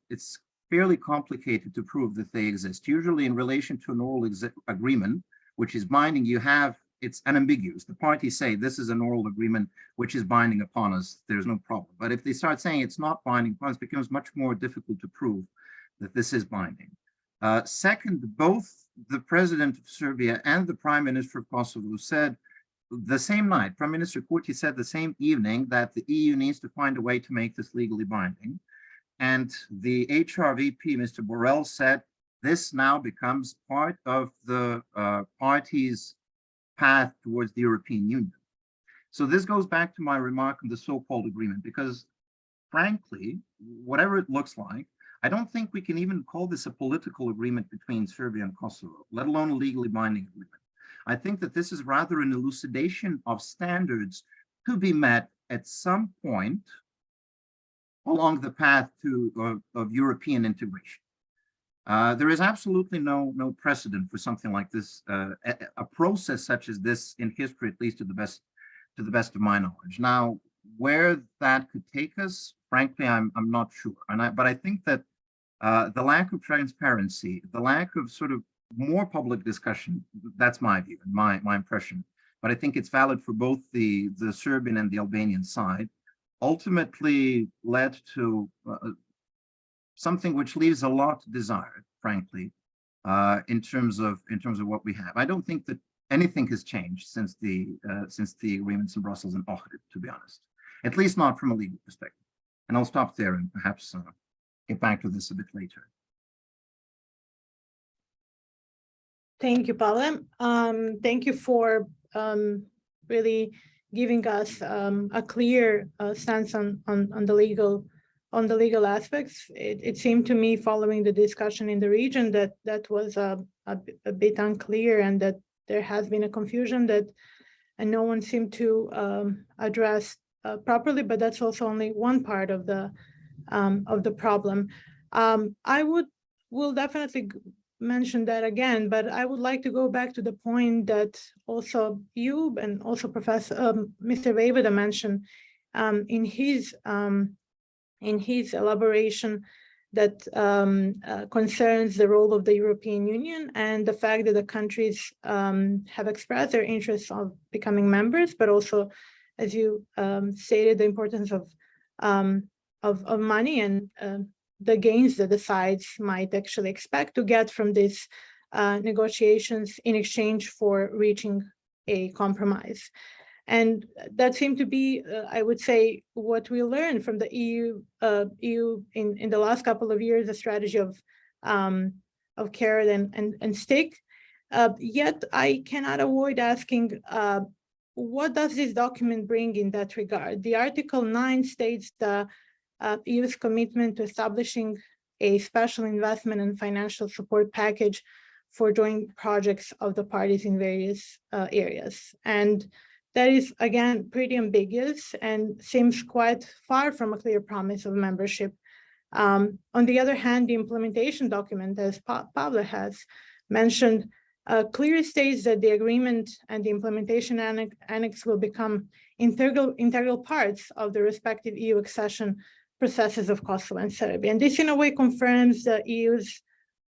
it's fairly complicated to prove that they exist. Usually in relation to an oral agreement, which is binding, you have, it's unambiguous. The parties say this is an oral agreement which is binding upon us, there's no problem. But if they start saying it's not binding upon us, it becomes much more difficult to prove that this is binding. Second, both the president of Serbia and the prime minister of Kosovo said the same night, Prime Minister Kurti said the same evening that the EU needs to find a way to make this legally binding. And the HRVP, Mr. Borrell, said this now becomes part of the party's path towards the European Union. So this goes back to my remark on the so-called agreement, because frankly, whatever it looks like, I don't think we can even call this a political agreement between Serbia and Kosovo, let alone a legally binding agreement. I think that this is rather an elucidation of standards to be met at some point along the path of European integration. There is absolutely no precedent for something like this, a process such as this in history, at least to the best of my knowledge. Now, where that could take us, frankly, I'm not sure. But I think that the lack of transparency, the lack of sort of more public discussion, that's my view, my impression. But I think it's valid for both the Serbian and the Albanian side, ultimately led to something which leaves a lot desired, frankly, in terms of what we have. I don't think that anything has changed since the agreements in Brussels and Ohrid, to be honest, at least not from a legal perspective. And I'll stop there and perhaps get back to this a bit later. Thank you, Pavle. Thank you for really giving us a clear sense on the legal aspects. It seemed to me, following the discussion in the region, that was a bit unclear, and that there has been a confusion and no one seemed to address properly. But that's also only one part of the problem. Will definitely mention that again, but I would like to go back to the point that also you and also Professor Mr. Vejvoda mentioned in his elaboration, that concerns the role of the European Union and the fact that the countries have expressed their interest of becoming members, but also, as you stated, the importance of money and the gains that the sides might actually expect to get from these negotiations in exchange for reaching a compromise. And that seemed to be, I would say, what we learned from the EU in the last couple of years, a strategy of carrot and stick. Yet I cannot avoid asking, what does this document bring in that regard? The Article 9 states the EU's commitment to establishing a special investment and financial support package for joint projects of the parties in various areas. And that is, again, pretty ambiguous and seems quite far from a clear promise of membership. On the other hand, the implementation document, as Pavle has mentioned, clearly states that the agreement and the implementation annex will become integral parts of the respective EU accession processes of Kosovo and Serbia. And this, in a way, confirms the EU's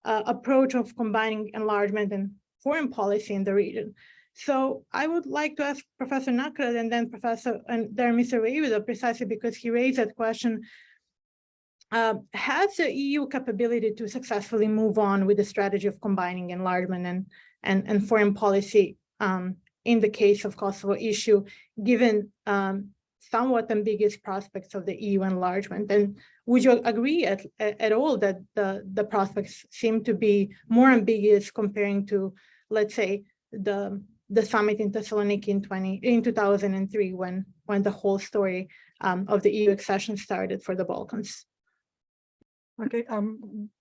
approach of combining enlargement and foreign policy in the region. So I would like to ask Professor Nakarada and then Mr. Vejvoda, precisely because he raised that question. Has the EU capability to successfully move on with the strategy of combining enlargement and foreign policy in the case of Kosovo issue, given somewhat ambiguous prospects of the EU enlargement? And would you agree at all that the prospects seem to be more ambiguous comparing to, let's say, the summit in Thessaloniki in 2003, when the whole story of the EU accession started for the Balkans? Okay,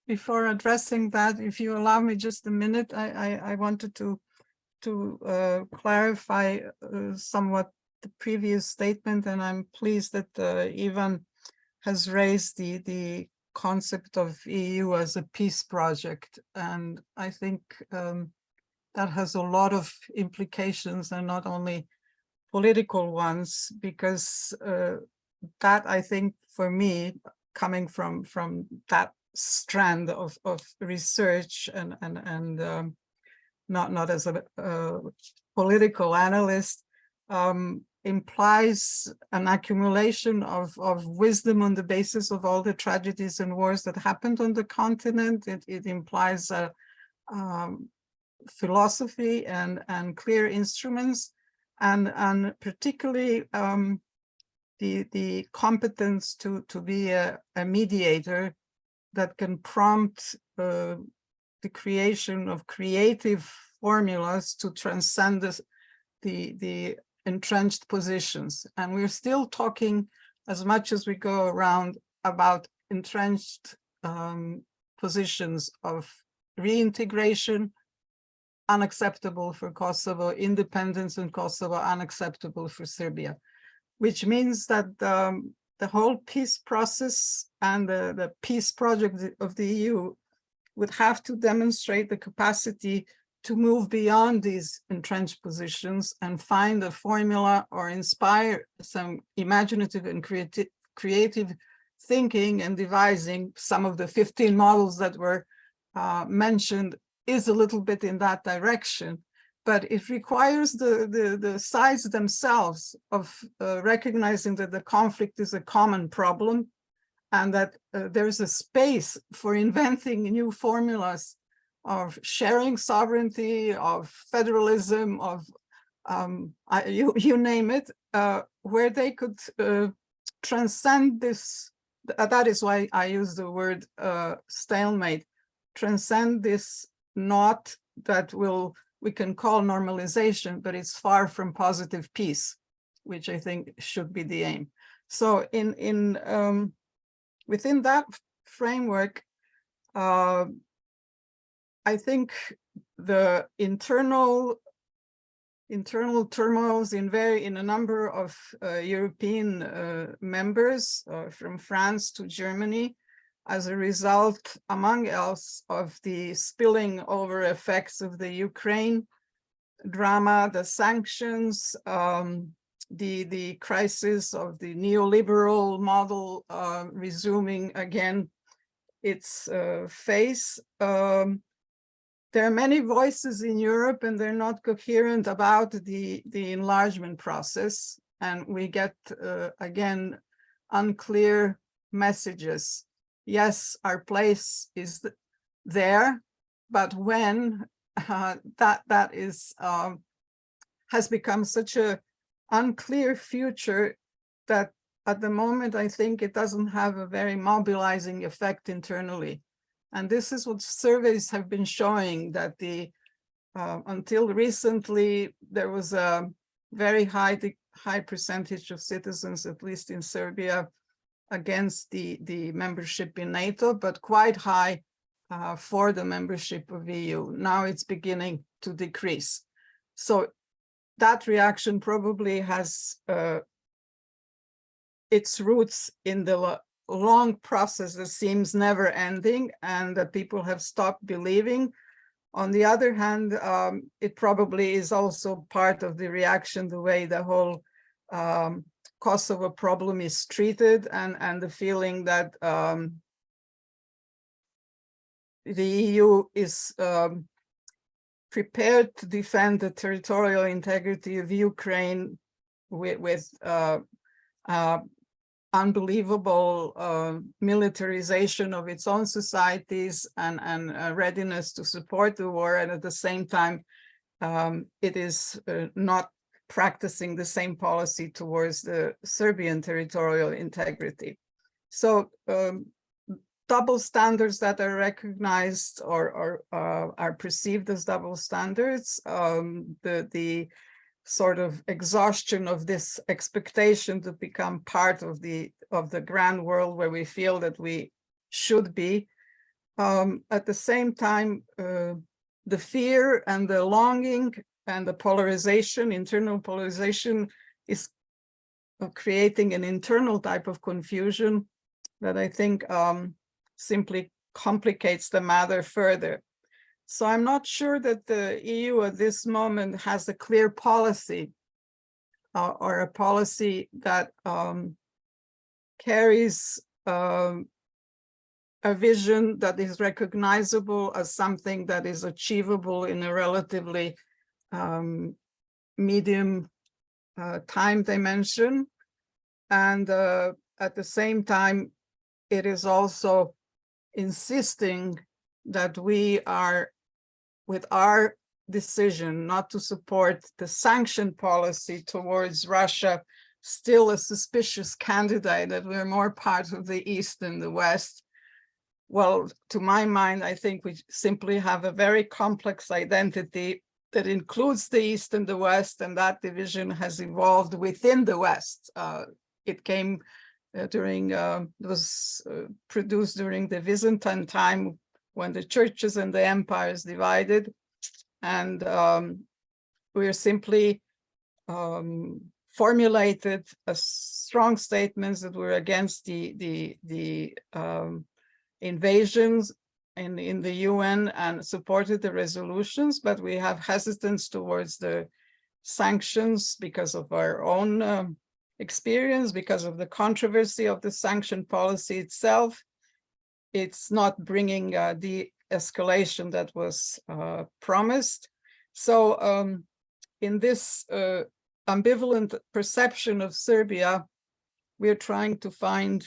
before addressing that, if you allow me just a minute, I wanted to clarify somewhat the previous statement, and I'm pleased that Ivan has raised the concept of EU as a peace project, and I think that has a lot of implications, and not only political ones, because that, I think, for me, coming from that strand of research and not as a political analyst, implies an accumulation of wisdom on the basis of all the tragedies and wars that happened on the continent. It implies a philosophy and clear instruments, and particularly the competence to be a mediator that can prompt the creation of creative formulas to transcend the entrenched positions. And we're still talking, as much as we go around, about entrenched positions of reintegration, unacceptable for Kosovo, independence in Kosovo, unacceptable for Serbia, which means that the whole peace process and the peace project of the EU would have to demonstrate the capacity to move beyond these entrenched positions and find a formula or inspire some imaginative and creative thinking and devising. Some of the 15 models that were mentioned is a little bit in that direction, but it requires the sides themselves of recognizing that the conflict is a common problem and that there's a space for inventing new formulas of sharing sovereignty, of federalism, of you name it, where they could transcend this. That is why I use the word stalemate, transcend this knot that we can call normalization, but it's far from positive peace, which I think should be the aim. So within that framework, I think the internal turmoils in a number of European members, from France to Germany, as a result, among else, of the spilling over effects of the Ukraine drama, the sanctions, the crisis of the neoliberal model resuming again its face. There are many voices in Europe, and they're not coherent about the enlargement process. And we get, again, unclear messages. Yes, our place is there, but when that is has become such an unclear future that at the moment, I think it doesn't have a very mobilizing effect internally. And this is what surveys have been showing, that until recently, there was a very high percentage of citizens, at least in Serbia, against the membership in NATO, but quite high for the membership of EU. Now it's beginning to decrease. So that reaction probably has its roots in the long process that seems never ending and that people have stopped believing. On the other hand, it probably is also part of the reaction, the way the whole Kosovo problem is treated, and the feeling that the EU is prepared to defend the territorial integrity of Ukraine with unbelievable militarization of its own societies and readiness to support the war, and at the same time it is not practicing the same policy towards the Serbian territorial integrity. So double standards that are recognized or are perceived as double standards, the sort of exhaustion of this expectation to become part of the grand world where we feel that we should be. At the same time, the fear and the longing and the polarization, internal polarization, is creating an internal type of confusion that I think simply complicates the matter further. So I'm not sure that the EU at this moment has a clear policy or a policy that carries a vision that is recognizable as something that is achievable in a relatively medium time dimension. And at the same time, it is also insisting that we are, with our decision not to support the sanction policy towards Russia, still a suspicious candidate, that we're more part of the East than the West. Well, to my mind, I think we simply have a very complex identity that includes the East and the West, and that division has evolved within the West. It came was produced during the Byzantine time, when the churches and the empires divided, and we're simply formulated strong statements that were against the invasions in the UN and supported the resolutions, but we have hesitance towards the sanctions because of our own experience, because of the controversy of the sanction policy itself. It's not bringing the escalation that was promised. So in this ambivalent perception of Serbia, we're trying to find,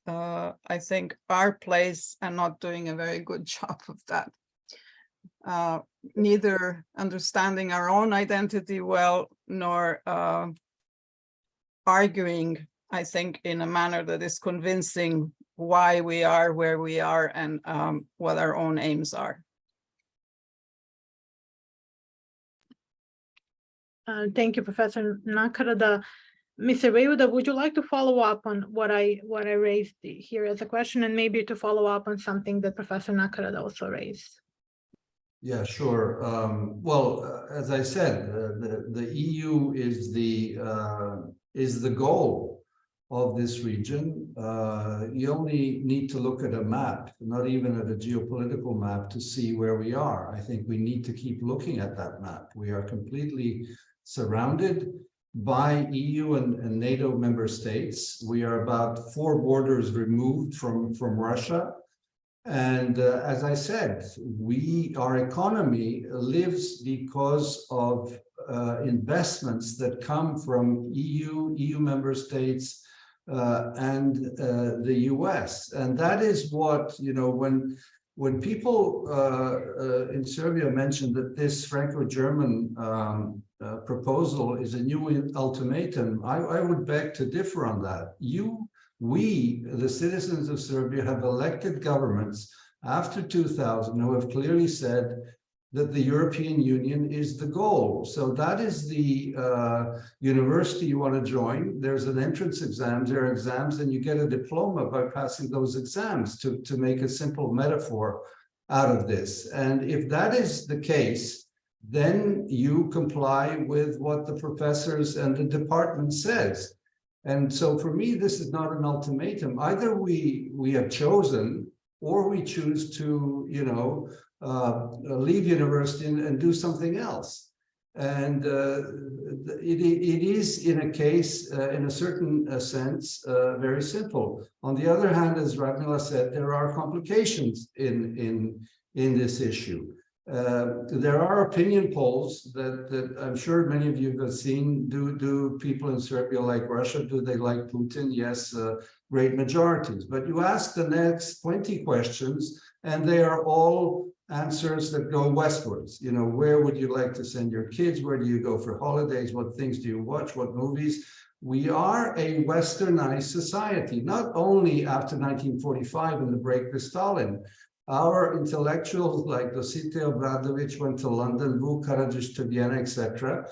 I think, our place, and not doing a very good job of that. Neither understanding our own identity well, nor arguing, I think, in a manner that is convincing why we are where we are and what our own aims are. Thank you, Professor Nakarada. Mr. Vejvoda, would you like to follow up on what I raised here as a question, and maybe to follow up on something that Professor Nakarada also raised? Yeah, sure. Well, as I said, the EU is the goal of this region. You only need to look at a map, not even at a geopolitical map, to see where we are. I think we need to keep looking at that map. We are completely surrounded by EU and NATO member states. We are about 4 borders removed from Russia. And as I said, our economy lives because of investments that come from EU member states and the US. And that is what, you know, when people in Serbia mentioned that this Franco-German proposal is a new ultimatum, I would beg to differ on that. We, the citizens of Serbia, have elected governments after 2000 who have clearly said that the European Union is the goal. So that is the university you want to join. There's an entrance exam, there are exams, and you get a diploma by passing those exams, to make a simple metaphor out of this. And if that is the case, then you comply with what the professors and the department says. And so for me, this is not an ultimatum. Either we have chosen, or we choose to, you know, leave university and do something else. And it is, in a case, in a certain sense, very simple. On the other hand, as Radmila said, there are complications in this issue. There are opinion polls that I'm sure many of you have seen. Do people in Serbia like Russia? Do they like Putin? Yes, great majorities. But you ask the next 20 questions, and they are all answers that go westwards. You know, where would you like to send your kids? Where do you go for holidays? What things do you watch? What movies? We are a westernized society, not only after 1945 and the break with Stalin. Our intellectuals like Dositej Obradović went to London, Vuk Karadžić to Vienna, etc.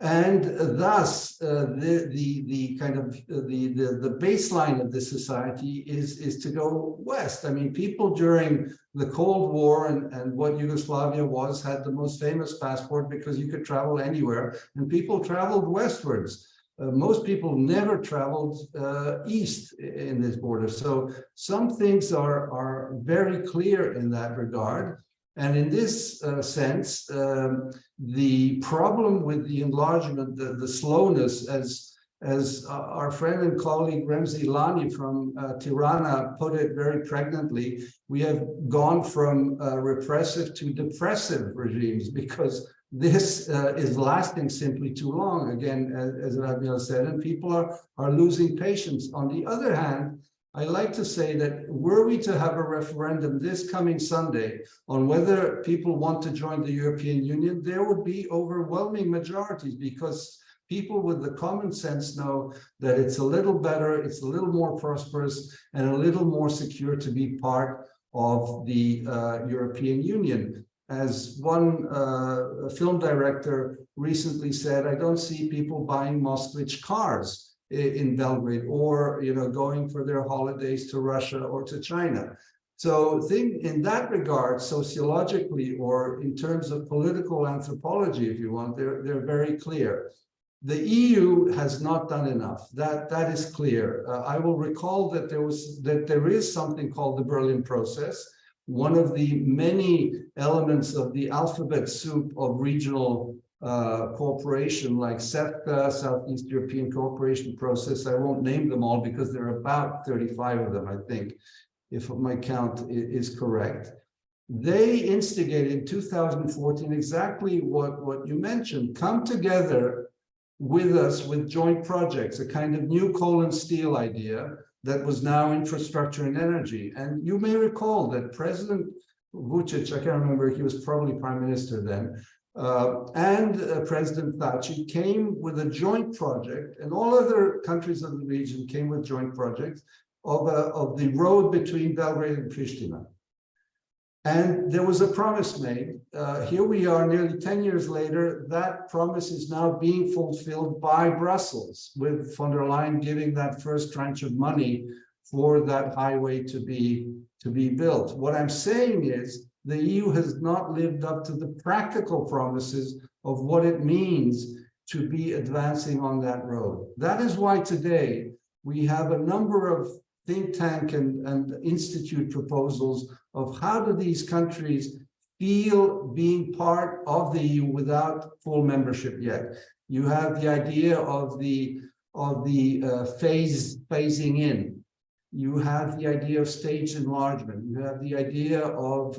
And thus, the kind of the baseline of this society is to go west. I mean, people during the Cold War and what Yugoslavia was had the most famous passport because you could travel anywhere, and people traveled westwards. Most people never traveled east in this border. So some things are very clear in that regard. And in this sense, the problem with the enlargement, the slowness, as our friend and colleague Remzi Lani from Tirana put it very pregnantly, we have gone from repressive to depressive regimes because this is lasting simply too long, again, as Radmila said, and people are losing patience. On the other hand, I like to say that were we to have a referendum this coming Sunday on whether people want to join the European Union, there would be overwhelming majorities, because people with the common sense know that it's a little better, it's a little more prosperous, and a little more secure to be part of the European Union. As one film director recently said, I don't see people buying Moskvich cars in Belgrade, or going for their holidays to Russia or to China. So in that regard, sociologically, or in terms of political anthropology, if you want, they're very clear. The EU has not done enough. That is clear. I will recall that there is something called the Berlin process, one of the many elements of the alphabet soup of regional cooperation, like CEFTA, Southeast European Cooperation Process. I won't name them all because there are about 35 of them, I think, if my count is correct. They instigated in 2014 exactly what you mentioned: come together with us with joint projects, a kind of new coal and steel idea that was now infrastructure and energy. And you may recall that President Vučić, I can't remember, he was probably prime minister then, and President Thaci came with a joint project, and all other countries of the region came with joint projects of the road between Belgrade and Pristina. And there was a promise made. Here we are nearly 10 years later. That promise is now being fulfilled by Brussels, with von der Leyen giving that first tranche of money for that highway to be built. What I'm saying is the EU has not lived up to the practical promises of what it means to be advancing on that road. That is why today we have a number of think tank and institute proposals of how do these countries feel being part of the EU without full membership yet. You have the idea of the phasing in. You have the idea of staged enlargement. You have the idea of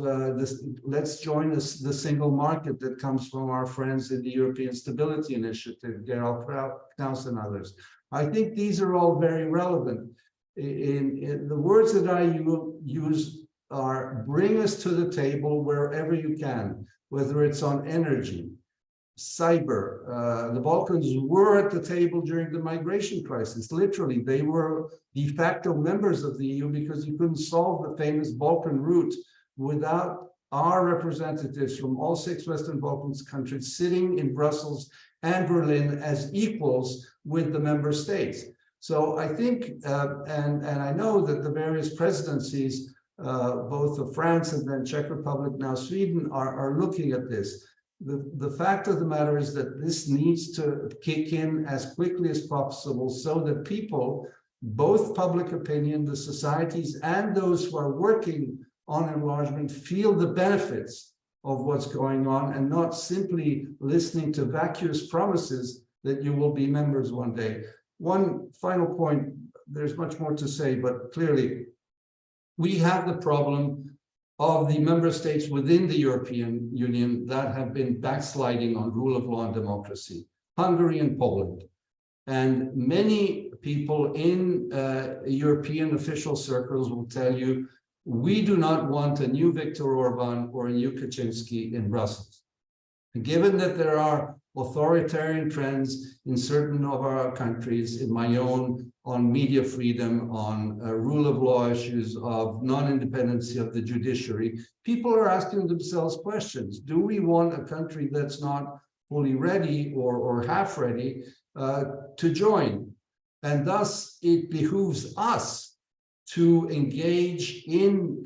let's join the single market that comes from our friends in the European Stability Initiative, Gerald Knaus and others. I think these are all very relevant. In the words that I use are: bring us to the table wherever you can, whether it's on energy, cyber. The Balkans were at the table during the migration crisis. Literally, they were de facto members of the EU because you couldn't solve the famous Balkan route without our representatives from all 6 Western Balkans countries sitting in Brussels and Berlin as equals with the member states. So I think, and I know that the various presidencies, both of France and then Czech Republic, now Sweden, are looking at this. The fact of the matter is that this needs to kick in as quickly as possible so that people, both public opinion, the societies, and those who are working on enlargement feel the benefits of what's going on and not simply listening to vacuous promises that you will be members one day. One final point, there's much more to say, but clearly we have the problem of the member states within the European Union that have been backsliding on rule of law and democracy, Hungary and Poland. And many people in European official circles will tell you, we do not want a new Viktor Orban or a new Kaczynski in Brussels. And given that there are authoritarian trends in certain of our countries, in my own, on media freedom, on rule of law issues, of non-independency of the judiciary, people are asking themselves questions. Do we want a country that's not fully ready or half ready to join? And thus it behooves us to engage in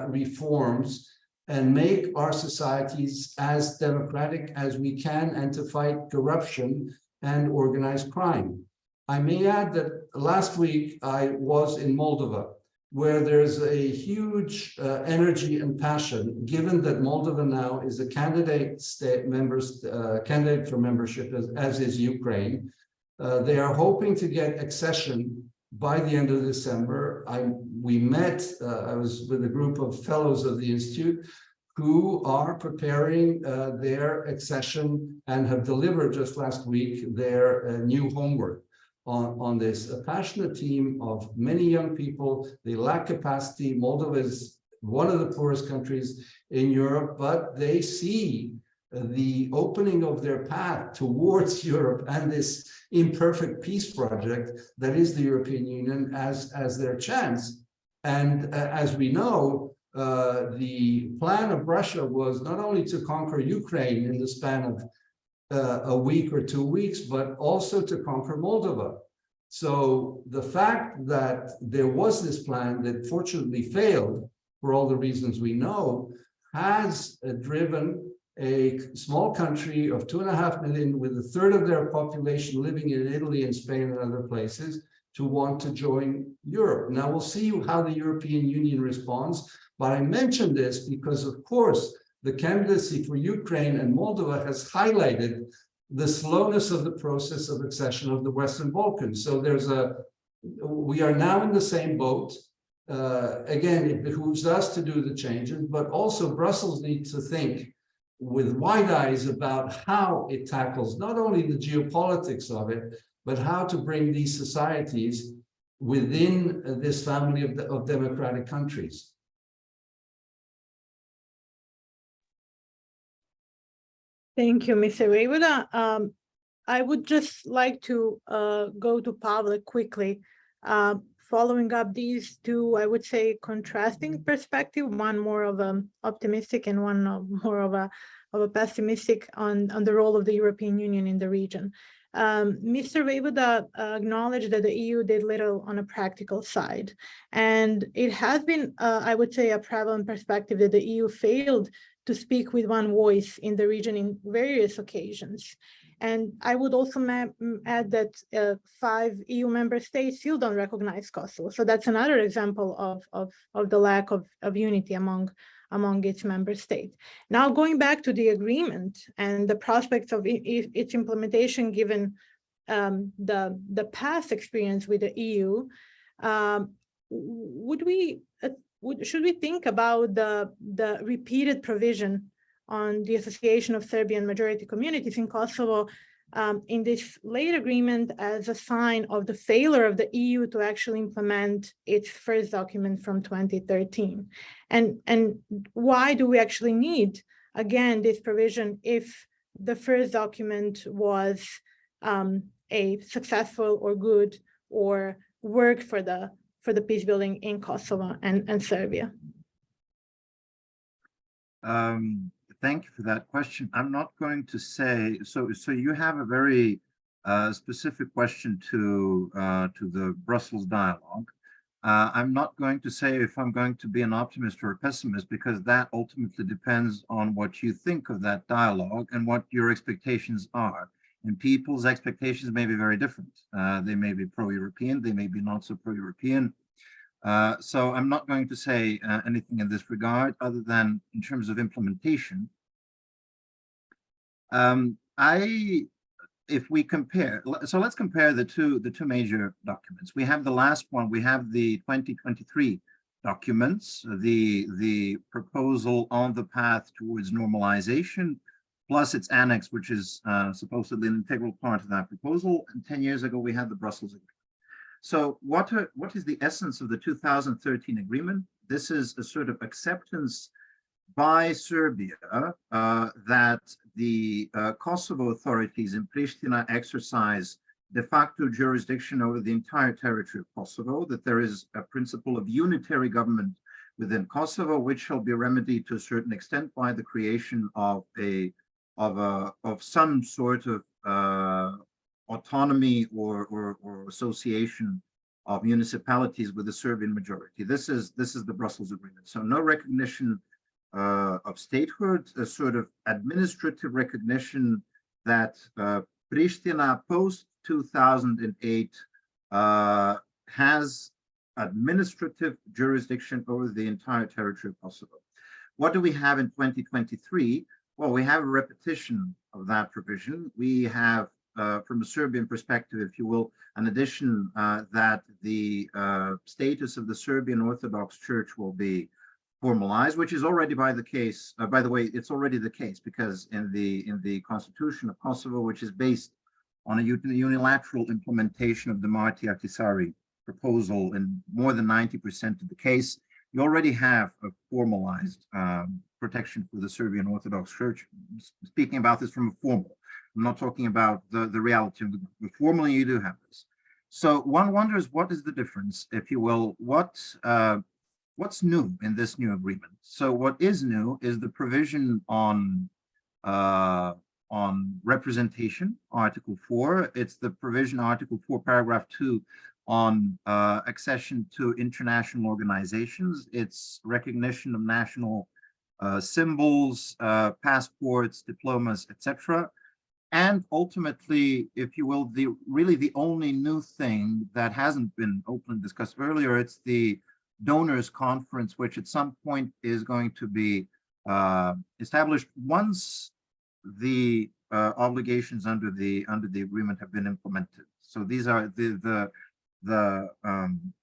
reforms and make our societies as democratic as we can, and to fight corruption and organized crime. I may add that last week I was in Moldova, where there's a huge energy and passion, given that Moldova now is a candidate candidate for membership, as is Ukraine. They are hoping to get accession by the end of December. We met, I was with a group of fellows of the Institute who are preparing their accession and have delivered just last week their new homework on this. A passionate team of many young people. They lack capacity. Moldova is one of the poorest countries in Europe, but they see the opening of their path towards Europe and this imperfect peace project that is the European Union as their chance. And as we know, the plan of Russia was not only to conquer Ukraine in the span of a week or 2 weeks, but also to conquer Moldova. So the fact that there was this plan that fortunately failed for all the reasons we know has driven a small country of 2.5 million with a third of their population living in Italy and Spain and other places to want to join Europe. Now we'll see how the European Union responds, but I mention this because of course the candidacy for Ukraine and Moldova has highlighted the slowness of the process of accession of the Western Balkans. So we are now in the same boat. Again, it behooves us to do the changes, but also Brussels needs to think with wide eyes about how it tackles not only the geopolitics of it, but how to bring these societies within this family of democratic countries. Thank you, Mr. Vejvoda. I would just like to go to Pavle quickly, following up these two, I would say, contrasting perspective, one more of an optimistic and one more of a pessimistic on the role of the European Union in the region. Mr. Vejvoda acknowledged that the EU did little on a practical side, and it has been, I would say, a prevalent perspective that the EU failed to speak with one voice in the region in various occasions. And I would also add that 5 EU member states still don't recognize Kosovo. So that's another example of the lack of unity among its member states. Now, going back to the agreement and the prospects of its implementation, given the past experience with the EU, should we think about the repeated provision on the association of Serbian majority communities in Kosovo in this late agreement as a sign of the failure of the EU to actually implement its first document from 2013? And why do we actually need, again, this provision if the first document was a successful or good or worked for the peace building in Kosovo and Serbia? Thank you for that question. I'm not going to say, so you have a very specific question to the Brussels dialogue. I'm not going to say if I'm going to be an optimist or a pessimist, because that ultimately depends on what you think of that dialogue and what your expectations are. And people's expectations may be very different. They may be pro-European, they may be not so pro-European. So I'm not going to say anything in this regard other than in terms of implementation. If we compare, so let's compare the two major documents. We have the last one, we have the 2023 documents, the proposal on the path towards normalization, plus its annex, which is supposedly an integral part of that proposal. And 10 years ago, we had the Brussels Agreement. So what is the essence of the 2013 agreement? This is a sort of acceptance by Serbia that the Kosovo authorities in Pristina exercise de facto jurisdiction over the entire territory of Kosovo, that there is a principle of unitary government within Kosovo, which shall be remedied to a certain extent by the creation of some sort of autonomy or association of municipalities with the Serbian majority. This is the Brussels Agreement. So no recognition of statehood, a sort of administrative recognition that Pristina post 2008 has administrative jurisdiction over the entire territory of Kosovo. What do we have in 2023? Well, we have a repetition of that provision. We have, from a Serbian perspective, if you will, an addition that the status of the Serbian Orthodox Church will be formalized, which is already by the case. By the way, it's already the case because in the constitution of Kosovo, which is based on a unilateral implementation of the Marti Ahtisaari proposal in more than 90% of the case, you already have a formalized protection for the Serbian Orthodox Church. Speaking about this from a formal, I'm not talking about the reality of the group. Formally, you do have this. So one wonders, what is the difference, if you will, what's new in this new agreement? So what is new is the provision on representation, Article 4. It's the provision, Article 4, Paragraph 2, on accession to international organizations. It's recognition of national symbols, passports, diplomas, etc. And ultimately, if you will, really the only new thing that hasn't been openly discussed earlier, it's the donors conference, which at some point is going to be established once the obligations under the agreement have been implemented. So these are the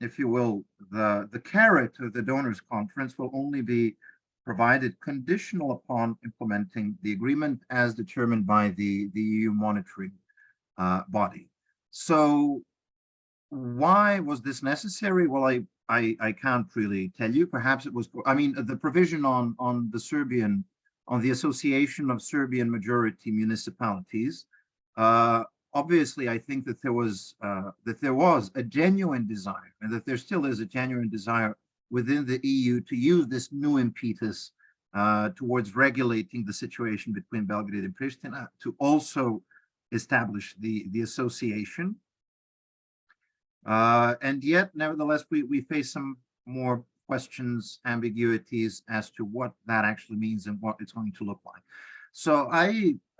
if you will, the carrot of the donors conference will only be provided conditional upon implementing the agreement as determined by the EU monitoring body. So why was this necessary? Well, I can't really tell you. Perhaps it was, I mean, the provision on the Serbian, on the Association of Serbian Majority Municipalities. Obviously, I think that there was a genuine desire, and that there still is a genuine desire within the EU to use this new impetus towards regulating the situation between Belgrade and Pristina to also establish the association. And yet, nevertheless, we face some more questions, ambiguities as to what that actually means and what it's going to look like. So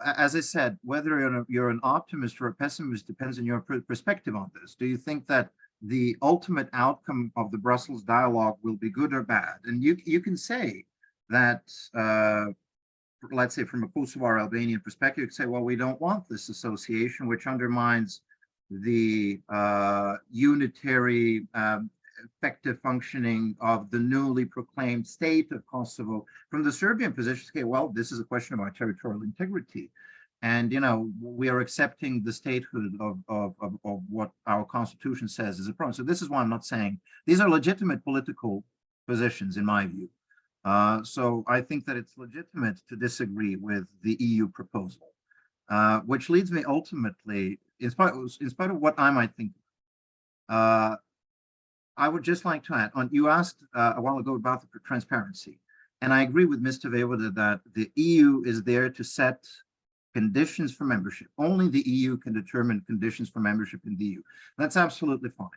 as I said, whether you're an optimist or a pessimist depends on your perspective on this. Do you think that the ultimate outcome of the Brussels dialogue will be good or bad? And you can say that, let's say from a Kosovo or Albanian perspective, you can say, well, we don't want this association, which undermines the unitary effective functioning of the newly proclaimed state of Kosovo. From the Serbian position, okay, well, this is a question of our territorial integrity. And, you know, we are accepting the statehood of what our constitution says is a problem. So this is why I'm not saying, these are legitimate political positions in my view. So I think that it's legitimate to disagree with the EU proposal, which leads me ultimately, in spite of what I might think, I would just like to add on, you asked a while ago about the transparency. And I agree with Mr. Vejvoda that the EU is there to set conditions for membership. Only the EU can determine conditions for membership in the EU. That's absolutely fine.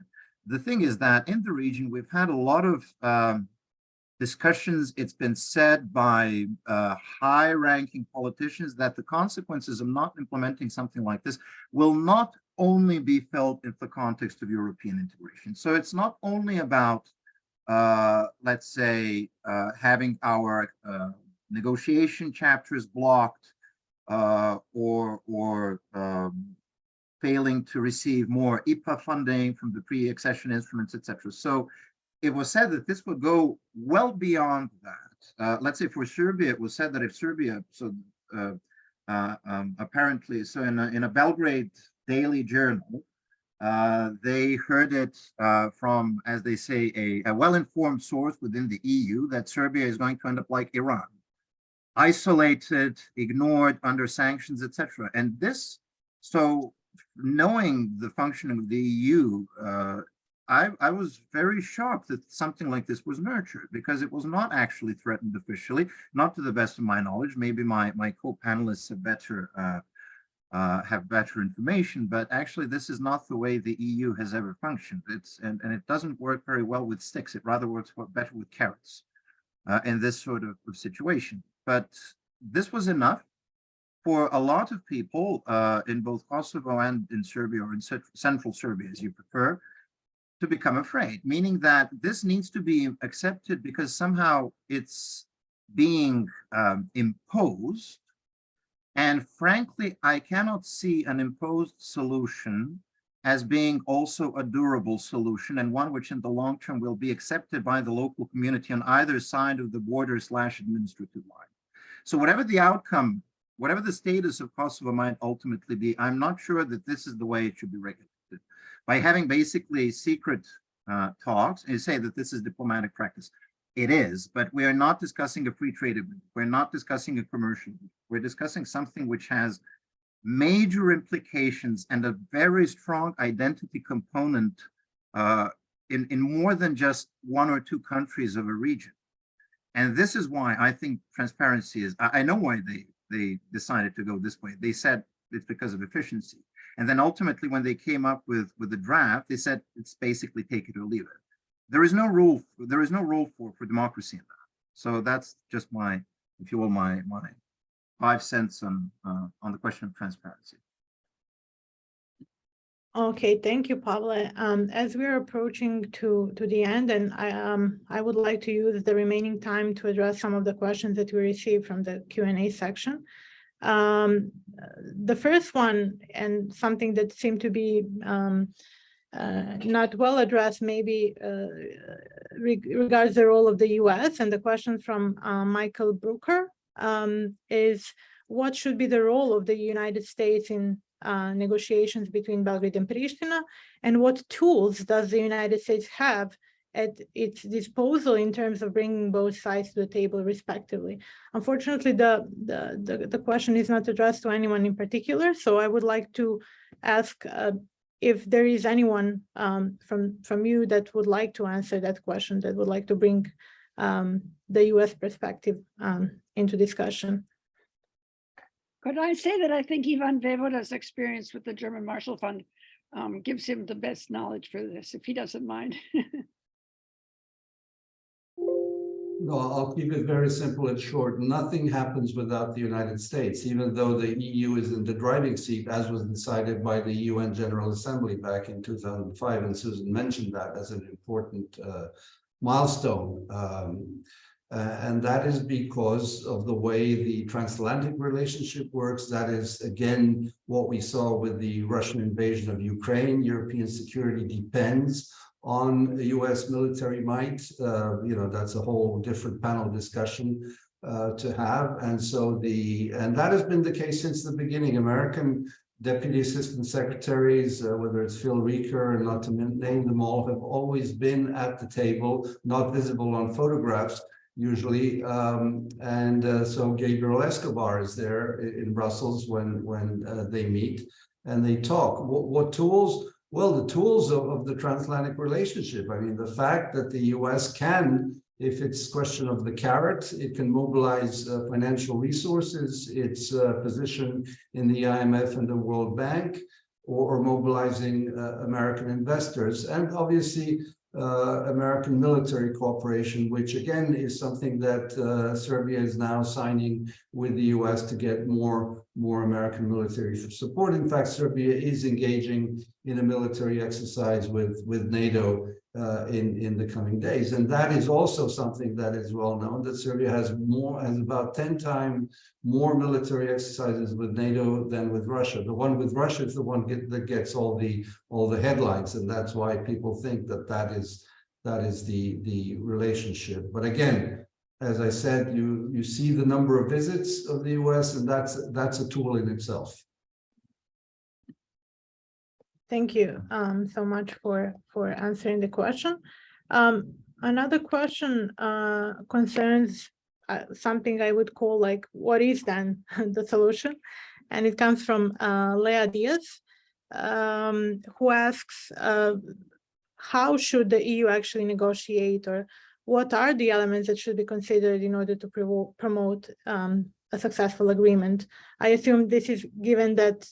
The thing is that in the region, we've had a lot of discussions. It's been said by high-ranking politicians that the consequences of not implementing something like this will not only be felt in the context of European integration. So it's not only about, let's say, having our negotiation chapters blocked or failing to receive more IPA funding from the pre-accession instruments, etc. So it was said that this would go well beyond that. Let's say for Serbia, it was said that if Serbia, so apparently, so in a Belgrade daily journal, they heard it from, as they say, a well-informed source within the EU that Serbia is going to end up like Iran, isolated, ignored, under sanctions, etc. And this, so knowing the functioning of the EU, I was very shocked that something like this was nurtured, because it was not actually threatened officially, not to the best of my knowledge. Maybe my co-panelists have better information, but actually this is not the way the EU has ever functioned. And it doesn't work very well with sticks. It rather works better with carrots in this sort of situation. But this was enough for a lot of people in both Kosovo and in Serbia, or in central Serbia, as you prefer, to become afraid, meaning that this needs to be accepted because somehow it's being imposed. And frankly, I cannot see an imposed solution as being also a durable solution and one which in the long term will be accepted by the local community on either side of the border/administrative line. So whatever the outcome, whatever the status of Kosovo might ultimately be, I'm not sure that this is the way it should be regulated. By having basically secret talks, and you say that this is diplomatic practice. It is, but we are not discussing a free trade agreement. We're not discussing a commercial agreement. We're discussing something which has major implications and a very strong identity component in more than just one or two countries of a region. And this is why I think transparency is, I know why they decided to go this way. They said it's because of efficiency. And then ultimately, when they came up with the draft, they said it's basically take it or leave it. There is no rule for democracy in that. So that's just my, if you will, my 5 cents on the question of transparency. Okay, thank you, Pavle. As we're approaching to the end, and I would like to use the remaining time to address some of the questions that we received from the Q&A section. The first one, and something that seemed to be not well addressed, maybe regards the role of the US, and the question from Michael Brooker is, what should be the role of the United States in negotiations between Belgrade and Pristina, and what tools does the United States have at its disposal in terms of bringing both sides to the table respectively? Unfortunately, the question is not addressed to anyone in particular, so I would like to ask if there is anyone from you that would like to answer that question, that would like to bring the US perspective into discussion. Could I say that I think Ivan Vejvoda's experience with the German Marshall Fund gives him the best knowledge for this, if he doesn't mind. No, I'll keep it very simple and short. Nothing happens without the United States, even though the EU is in the driving seat, as was decided by the UN General Assembly back in 2005. And Susan mentioned that as an important milestone. And that is because of the way the transatlantic relationship works. That is, again, what we saw with the Russian invasion of Ukraine. European security depends on US military might. That's a whole different panel discussion to have. And so and that has been the case since the beginning. American deputy assistant secretaries, whether it's Phil Reeker, and not to name them all, have always been at the table, not visible on photographs usually. So Gabriel Escobar is there in Brussels when they meet and they talk. What tools? Well, the tools of the transatlantic relationship. I mean, the fact that the US can, if it's a question of the carrot, it can mobilize financial resources, its position in the IMF and the World Bank, or mobilizing American investors, and obviously American military cooperation, which again is something that Serbia is now signing with the US to get more American military support. In fact, Serbia is engaging in a military exercise with NATO in the coming days. And that is also something that is well known, that Serbia has about 10 times more military exercises with NATO than with Russia. The one with Russia is the one that gets all the headlines, and that's why people think that is the relationship. But again, as I said, you see the number of visits of the US, and that's a tool in itself. Thank you so much for answering the question. Another question concerns something I would call like, what is then the solution? And it comes from Lea Diaz, who asks, how should the EU actually negotiate, or what are the elements that should be considered in order to promote a successful agreement? I assume this is given that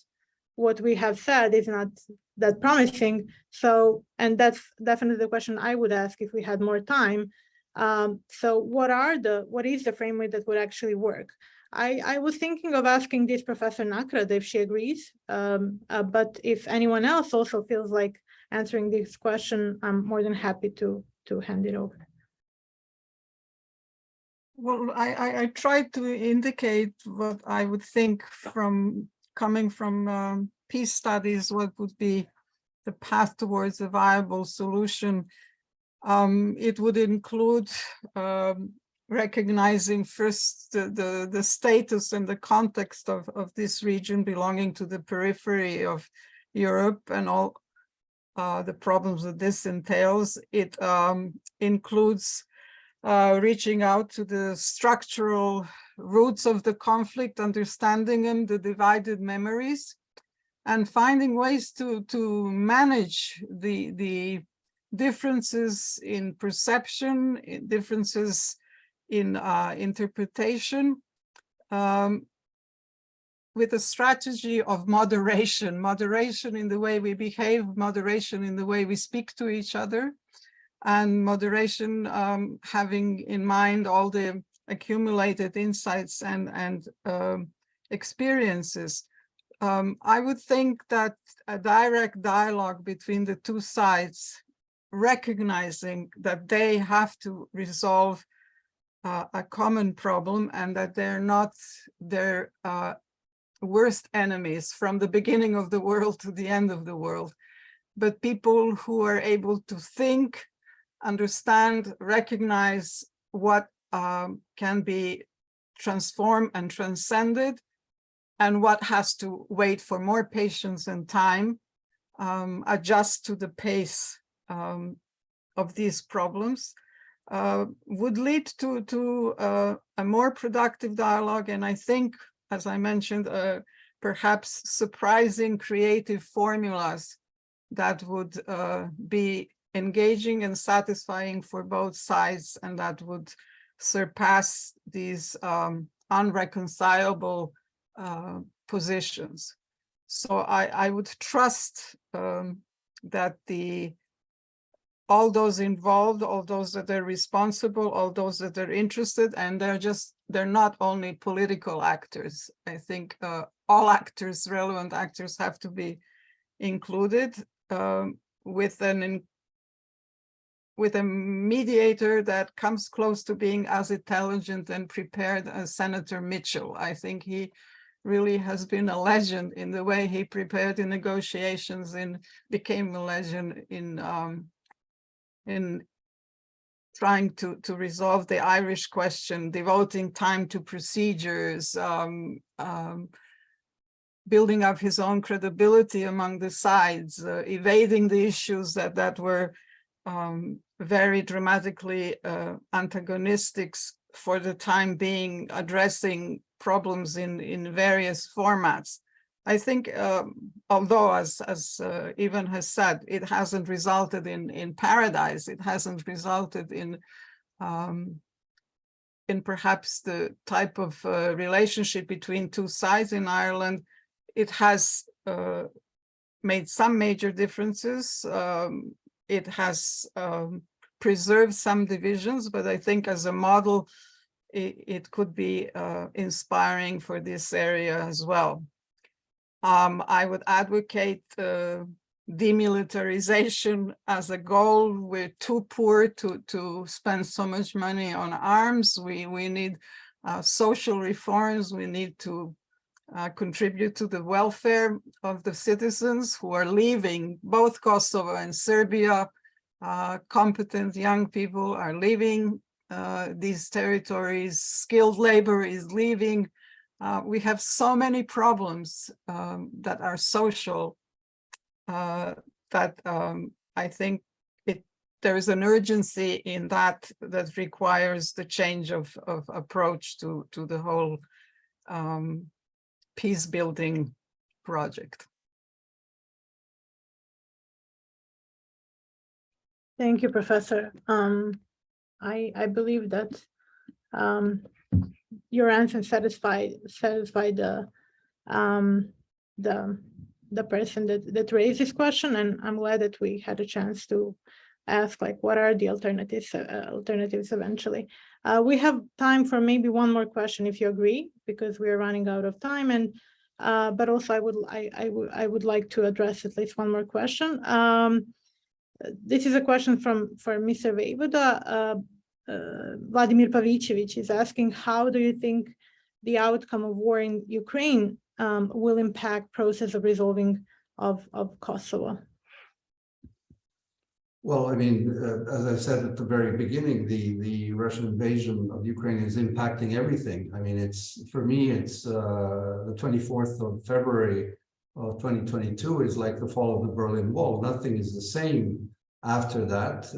what we have said is not that promising. So, and that's definitely the question I would ask if we had more time. So what is the framework that would actually work? I was thinking of asking this Professor Nakarada if she agrees, but if anyone else also feels like answering this question, I'm more than happy to hand it over. Well, I tried to indicate what I would think from coming from peace studies, what would be the path towards a viable solution, it would include recognizing first the status and the context of this region belonging to the periphery of Europe and all the problems that this entails. It includes reaching out to the structural roots of the conflict, understanding them, the divided memories, and finding ways to manage the differences in perception, differences in interpretation, with a strategy of moderation in the way we behave, moderation in the way we speak to each other, and moderation having in mind all the accumulated insights and experiences. I would think that a direct dialogue between the two sides, recognizing that they have to resolve a common problem and that they're not their worst enemies from the beginning of the world to the end of the world, but people who are able to think, understand, recognize what can be transformed and transcended, and what has to wait for more patience and time, adjust to the pace of these problems, would lead to a more productive dialogue. And I think, as I mentioned, perhaps surprising creative formulas that would be engaging and satisfying for both sides, and that would surpass these unreconcilable positions. So I would trust that all those involved, all those that are responsible, all those that are interested, and they're not only political actors. I think all actors, relevant actors, have to be included with a mediator that comes close to being as intelligent and prepared as Senator Mitchell. I think he really has been a legend in the way he prepared the negotiations and became a legend in trying to resolve the Irish question, devoting time to procedures, building up his own credibility among the sides, evading the issues that were very dramatically antagonistic for the time being, addressing problems in various formats. I think, although as Ivan has said, it hasn't resulted in paradise, it hasn't resulted in perhaps the type of relationship between two sides in Ireland, it has made some major differences. It has preserved some divisions, but I think as a model, it could be inspiring for this area as well. I would advocate demilitarization as a goal. We're too poor to spend so much money on arms. We need social reforms. We need to contribute to the welfare of the citizens who are leaving both Kosovo and Serbia. Competent young people are leaving these territories. Skilled labor is leaving. We have so many problems that are social that I think there is an urgency in that requires the change of approach to the whole peace building project. Thank you, Professor. I believe that your answer satisfied the person that raised this question, and I'm glad that we had a chance to ask, like, what are the alternatives eventually. We have time for maybe one more question, if you agree, because we are running out of time, and but also I would like to address at least one more question. This is a question for Mr. Vejvoda. Vladimir Pavicevic is asking, how do you think the outcome of war in Ukraine will impact process of resolving of Kosovo? Well, I mean, as I said at the very beginning, the Russian invasion of Ukraine is impacting everything. I mean, for me, it's the 24th of February of 2022 is like the fall of the Berlin Wall. Nothing is the same after that.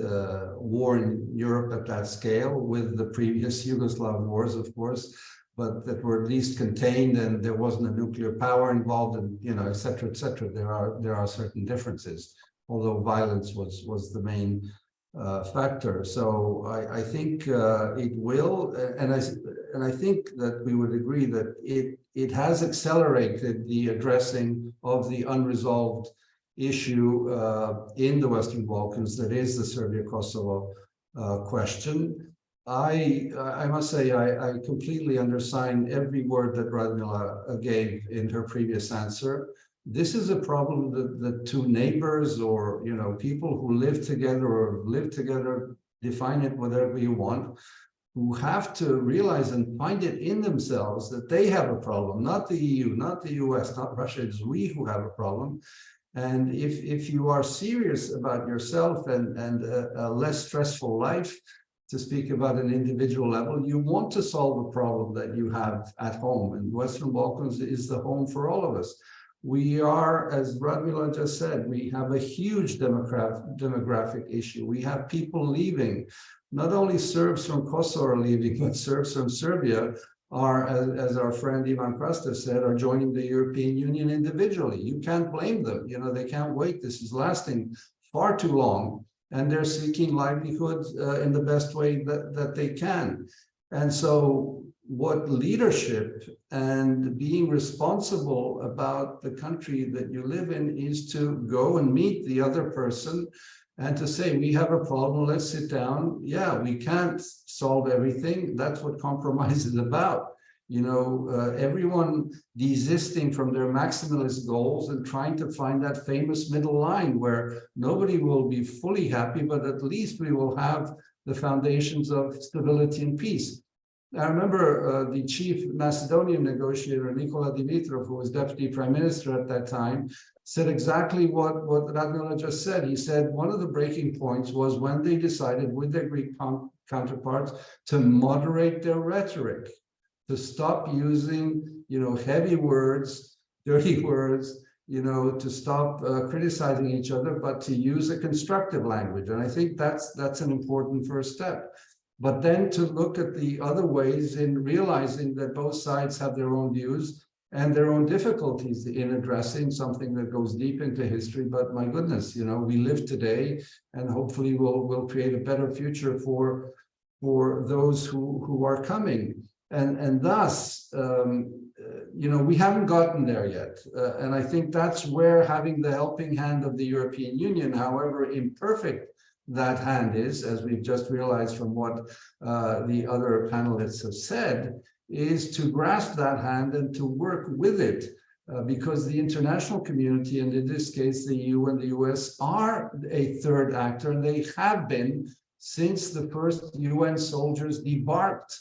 War in Europe at that scale, with the previous Yugoslav wars, of course, but that were at least contained, and there wasn't a nuclear power involved, and et cetera, et cetera. There are certain differences, although violence was the main factor. So I think it will, and I think that we would agree that it has accelerated the addressing of the unresolved issue in the Western Balkans, that is the Serbia-Kosovo question. I must say I completely undersign every word that Radmila gave in her previous answer. This is a problem that the two neighbors, or people who live together, define it whatever you want, who have to realize and find it in themselves that they have a problem, not the EU, not the US, not Russia. It's we who have a problem. And if you are serious about yourself and a less stressful life, to speak about an individual level, you want to solve a problem that you have at home. And Western Balkans is the home for all of us. We are, as Radmila just said, we have a huge demographic issue. We have people leaving. Not only Serbs from Kosovo are leaving, but Serbs from Serbia are, as our friend Ivan Krastev said, are joining the European Union individually. You can't blame them. They can't wait. This is lasting far too long, and they're seeking livelihood in the best way that they can. And so what leadership and being responsible about the country that you live in is to go and meet the other person and to say, we have a problem, let's sit down. Yeah, we can't solve everything. That's what compromise is about. Everyone desisting from their maximalist goals and trying to find that famous middle line where nobody will be fully happy, but at least we will have the foundations of stability and peace. I remember the chief Macedonian negotiator, Nikola Dimitrov, who was deputy prime minister at that time, said exactly what Radmila just said. He said one of the breaking points was when they decided with their Greek counterparts to moderate their rhetoric, to stop using, heavy words, dirty words, to stop criticizing each other, but to use a constructive language. And I think that's an important first step. But then to look at the other ways in realizing that both sides have their own views and their own difficulties in addressing something that goes deep into history. But my goodness, we live today, and hopefully we'll create a better future for those who are coming. And thus, we haven't gotten there yet. And I think that's where having the helping hand of the European Union, however imperfect that hand is, as we've just realized from what the other panelists have said, is to grasp that hand and to work with it, because the international community, and in this case, the EU and the US, are a third actor, and they have been since the first UN soldiers debarked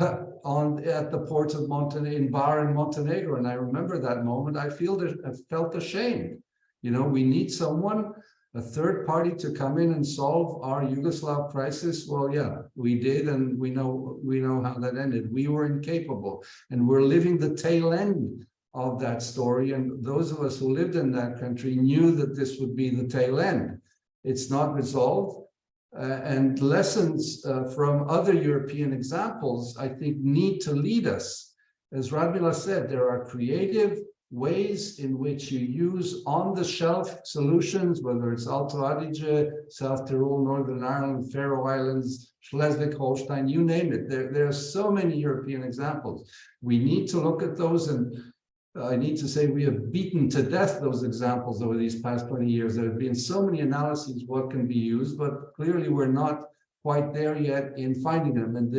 at the ports of in Bar in Montenegro. And I remember that moment. I felt ashamed. We need someone, a third party, to come in and solve our Yugoslav crisis. Well, yeah, we did, and we know how that ended. We were incapable, and we're living the tail end of that story. And those of us who lived in that country knew that this would be the tail end. It's not resolved. And lessons from other European examples, I think, need to lead us. As Radmila said, there are creative ways in which you use on-the-shelf solutions, whether it's Alto Adige, South Tyrol, Northern Ireland, Faroe Islands, Schleswig-Holstein, you name it. There are so many European examples. We need to look at those, and I need to say we have beaten to death those examples over these past 20 years. There have been so many analyses what can be used, but clearly we're not quite there yet in finding them. And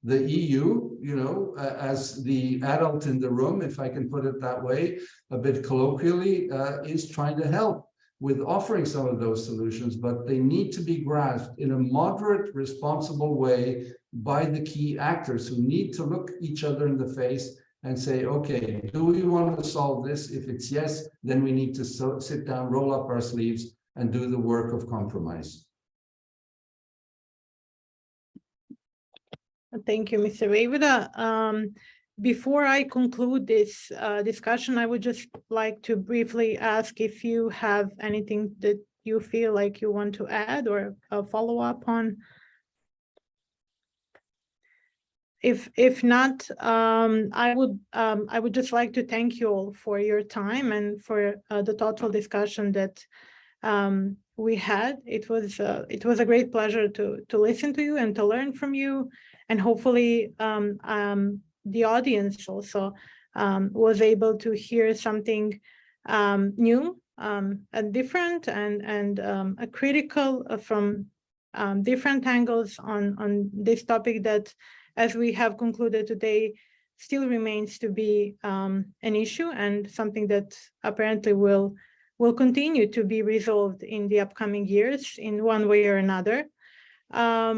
the EU, as the adult in the room, if I can put it that way, a bit colloquially, is trying to help with offering some of those solutions, but they need to be grasped in a moderate, responsible way by the key actors who need to look each other in the face and say, okay, do we want to solve this? If it's yes, then we need to sit down, roll up our sleeves, and do the work of compromise. Thank you, Mr. Vejvoda. Before I conclude this discussion, I would just like to briefly ask if you have anything that you feel like you want to add or follow up on. If not, I would just like to thank you all for your time and for the thoughtful discussion that we had. It was a great pleasure to listen to you and to learn from you, and hopefully the audience also was able to hear something new and different and a critical from different angles on this topic that, as we have concluded today, still remains to be an issue and something that apparently will continue to be resolved in the upcoming years in one way or another. I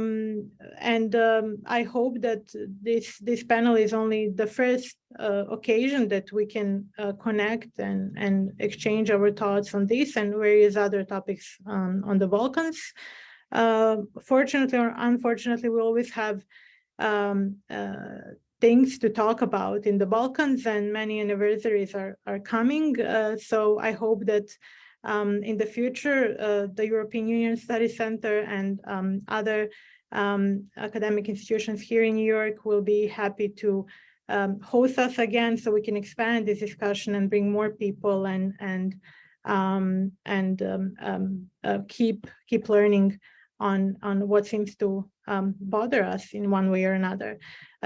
hope that this panel is only the first occasion that we can connect and exchange our thoughts on this and various other topics on the Balkans. Fortunately or unfortunately, we always have things to talk about in the Balkans, and many anniversaries are coming. So I hope that in the future, the European Union Studies Center and other academic institutions here in New York will be happy to host us again, so we can expand this discussion and bring more people and keep learning on what seems to bother us in one way or another.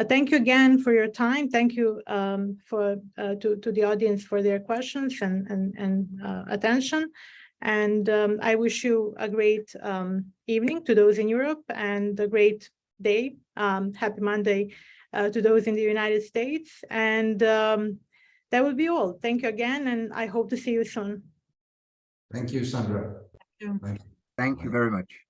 Thank you again for your time. Thank you to the audience for their questions and attention. And I wish you a great evening to those in Europe and a great day. Happy Monday to those in the United States. And that would be all. Thank you again, and I hope to see you soon. Thank you, Sandra. Yeah. Thank you. Thank you very much.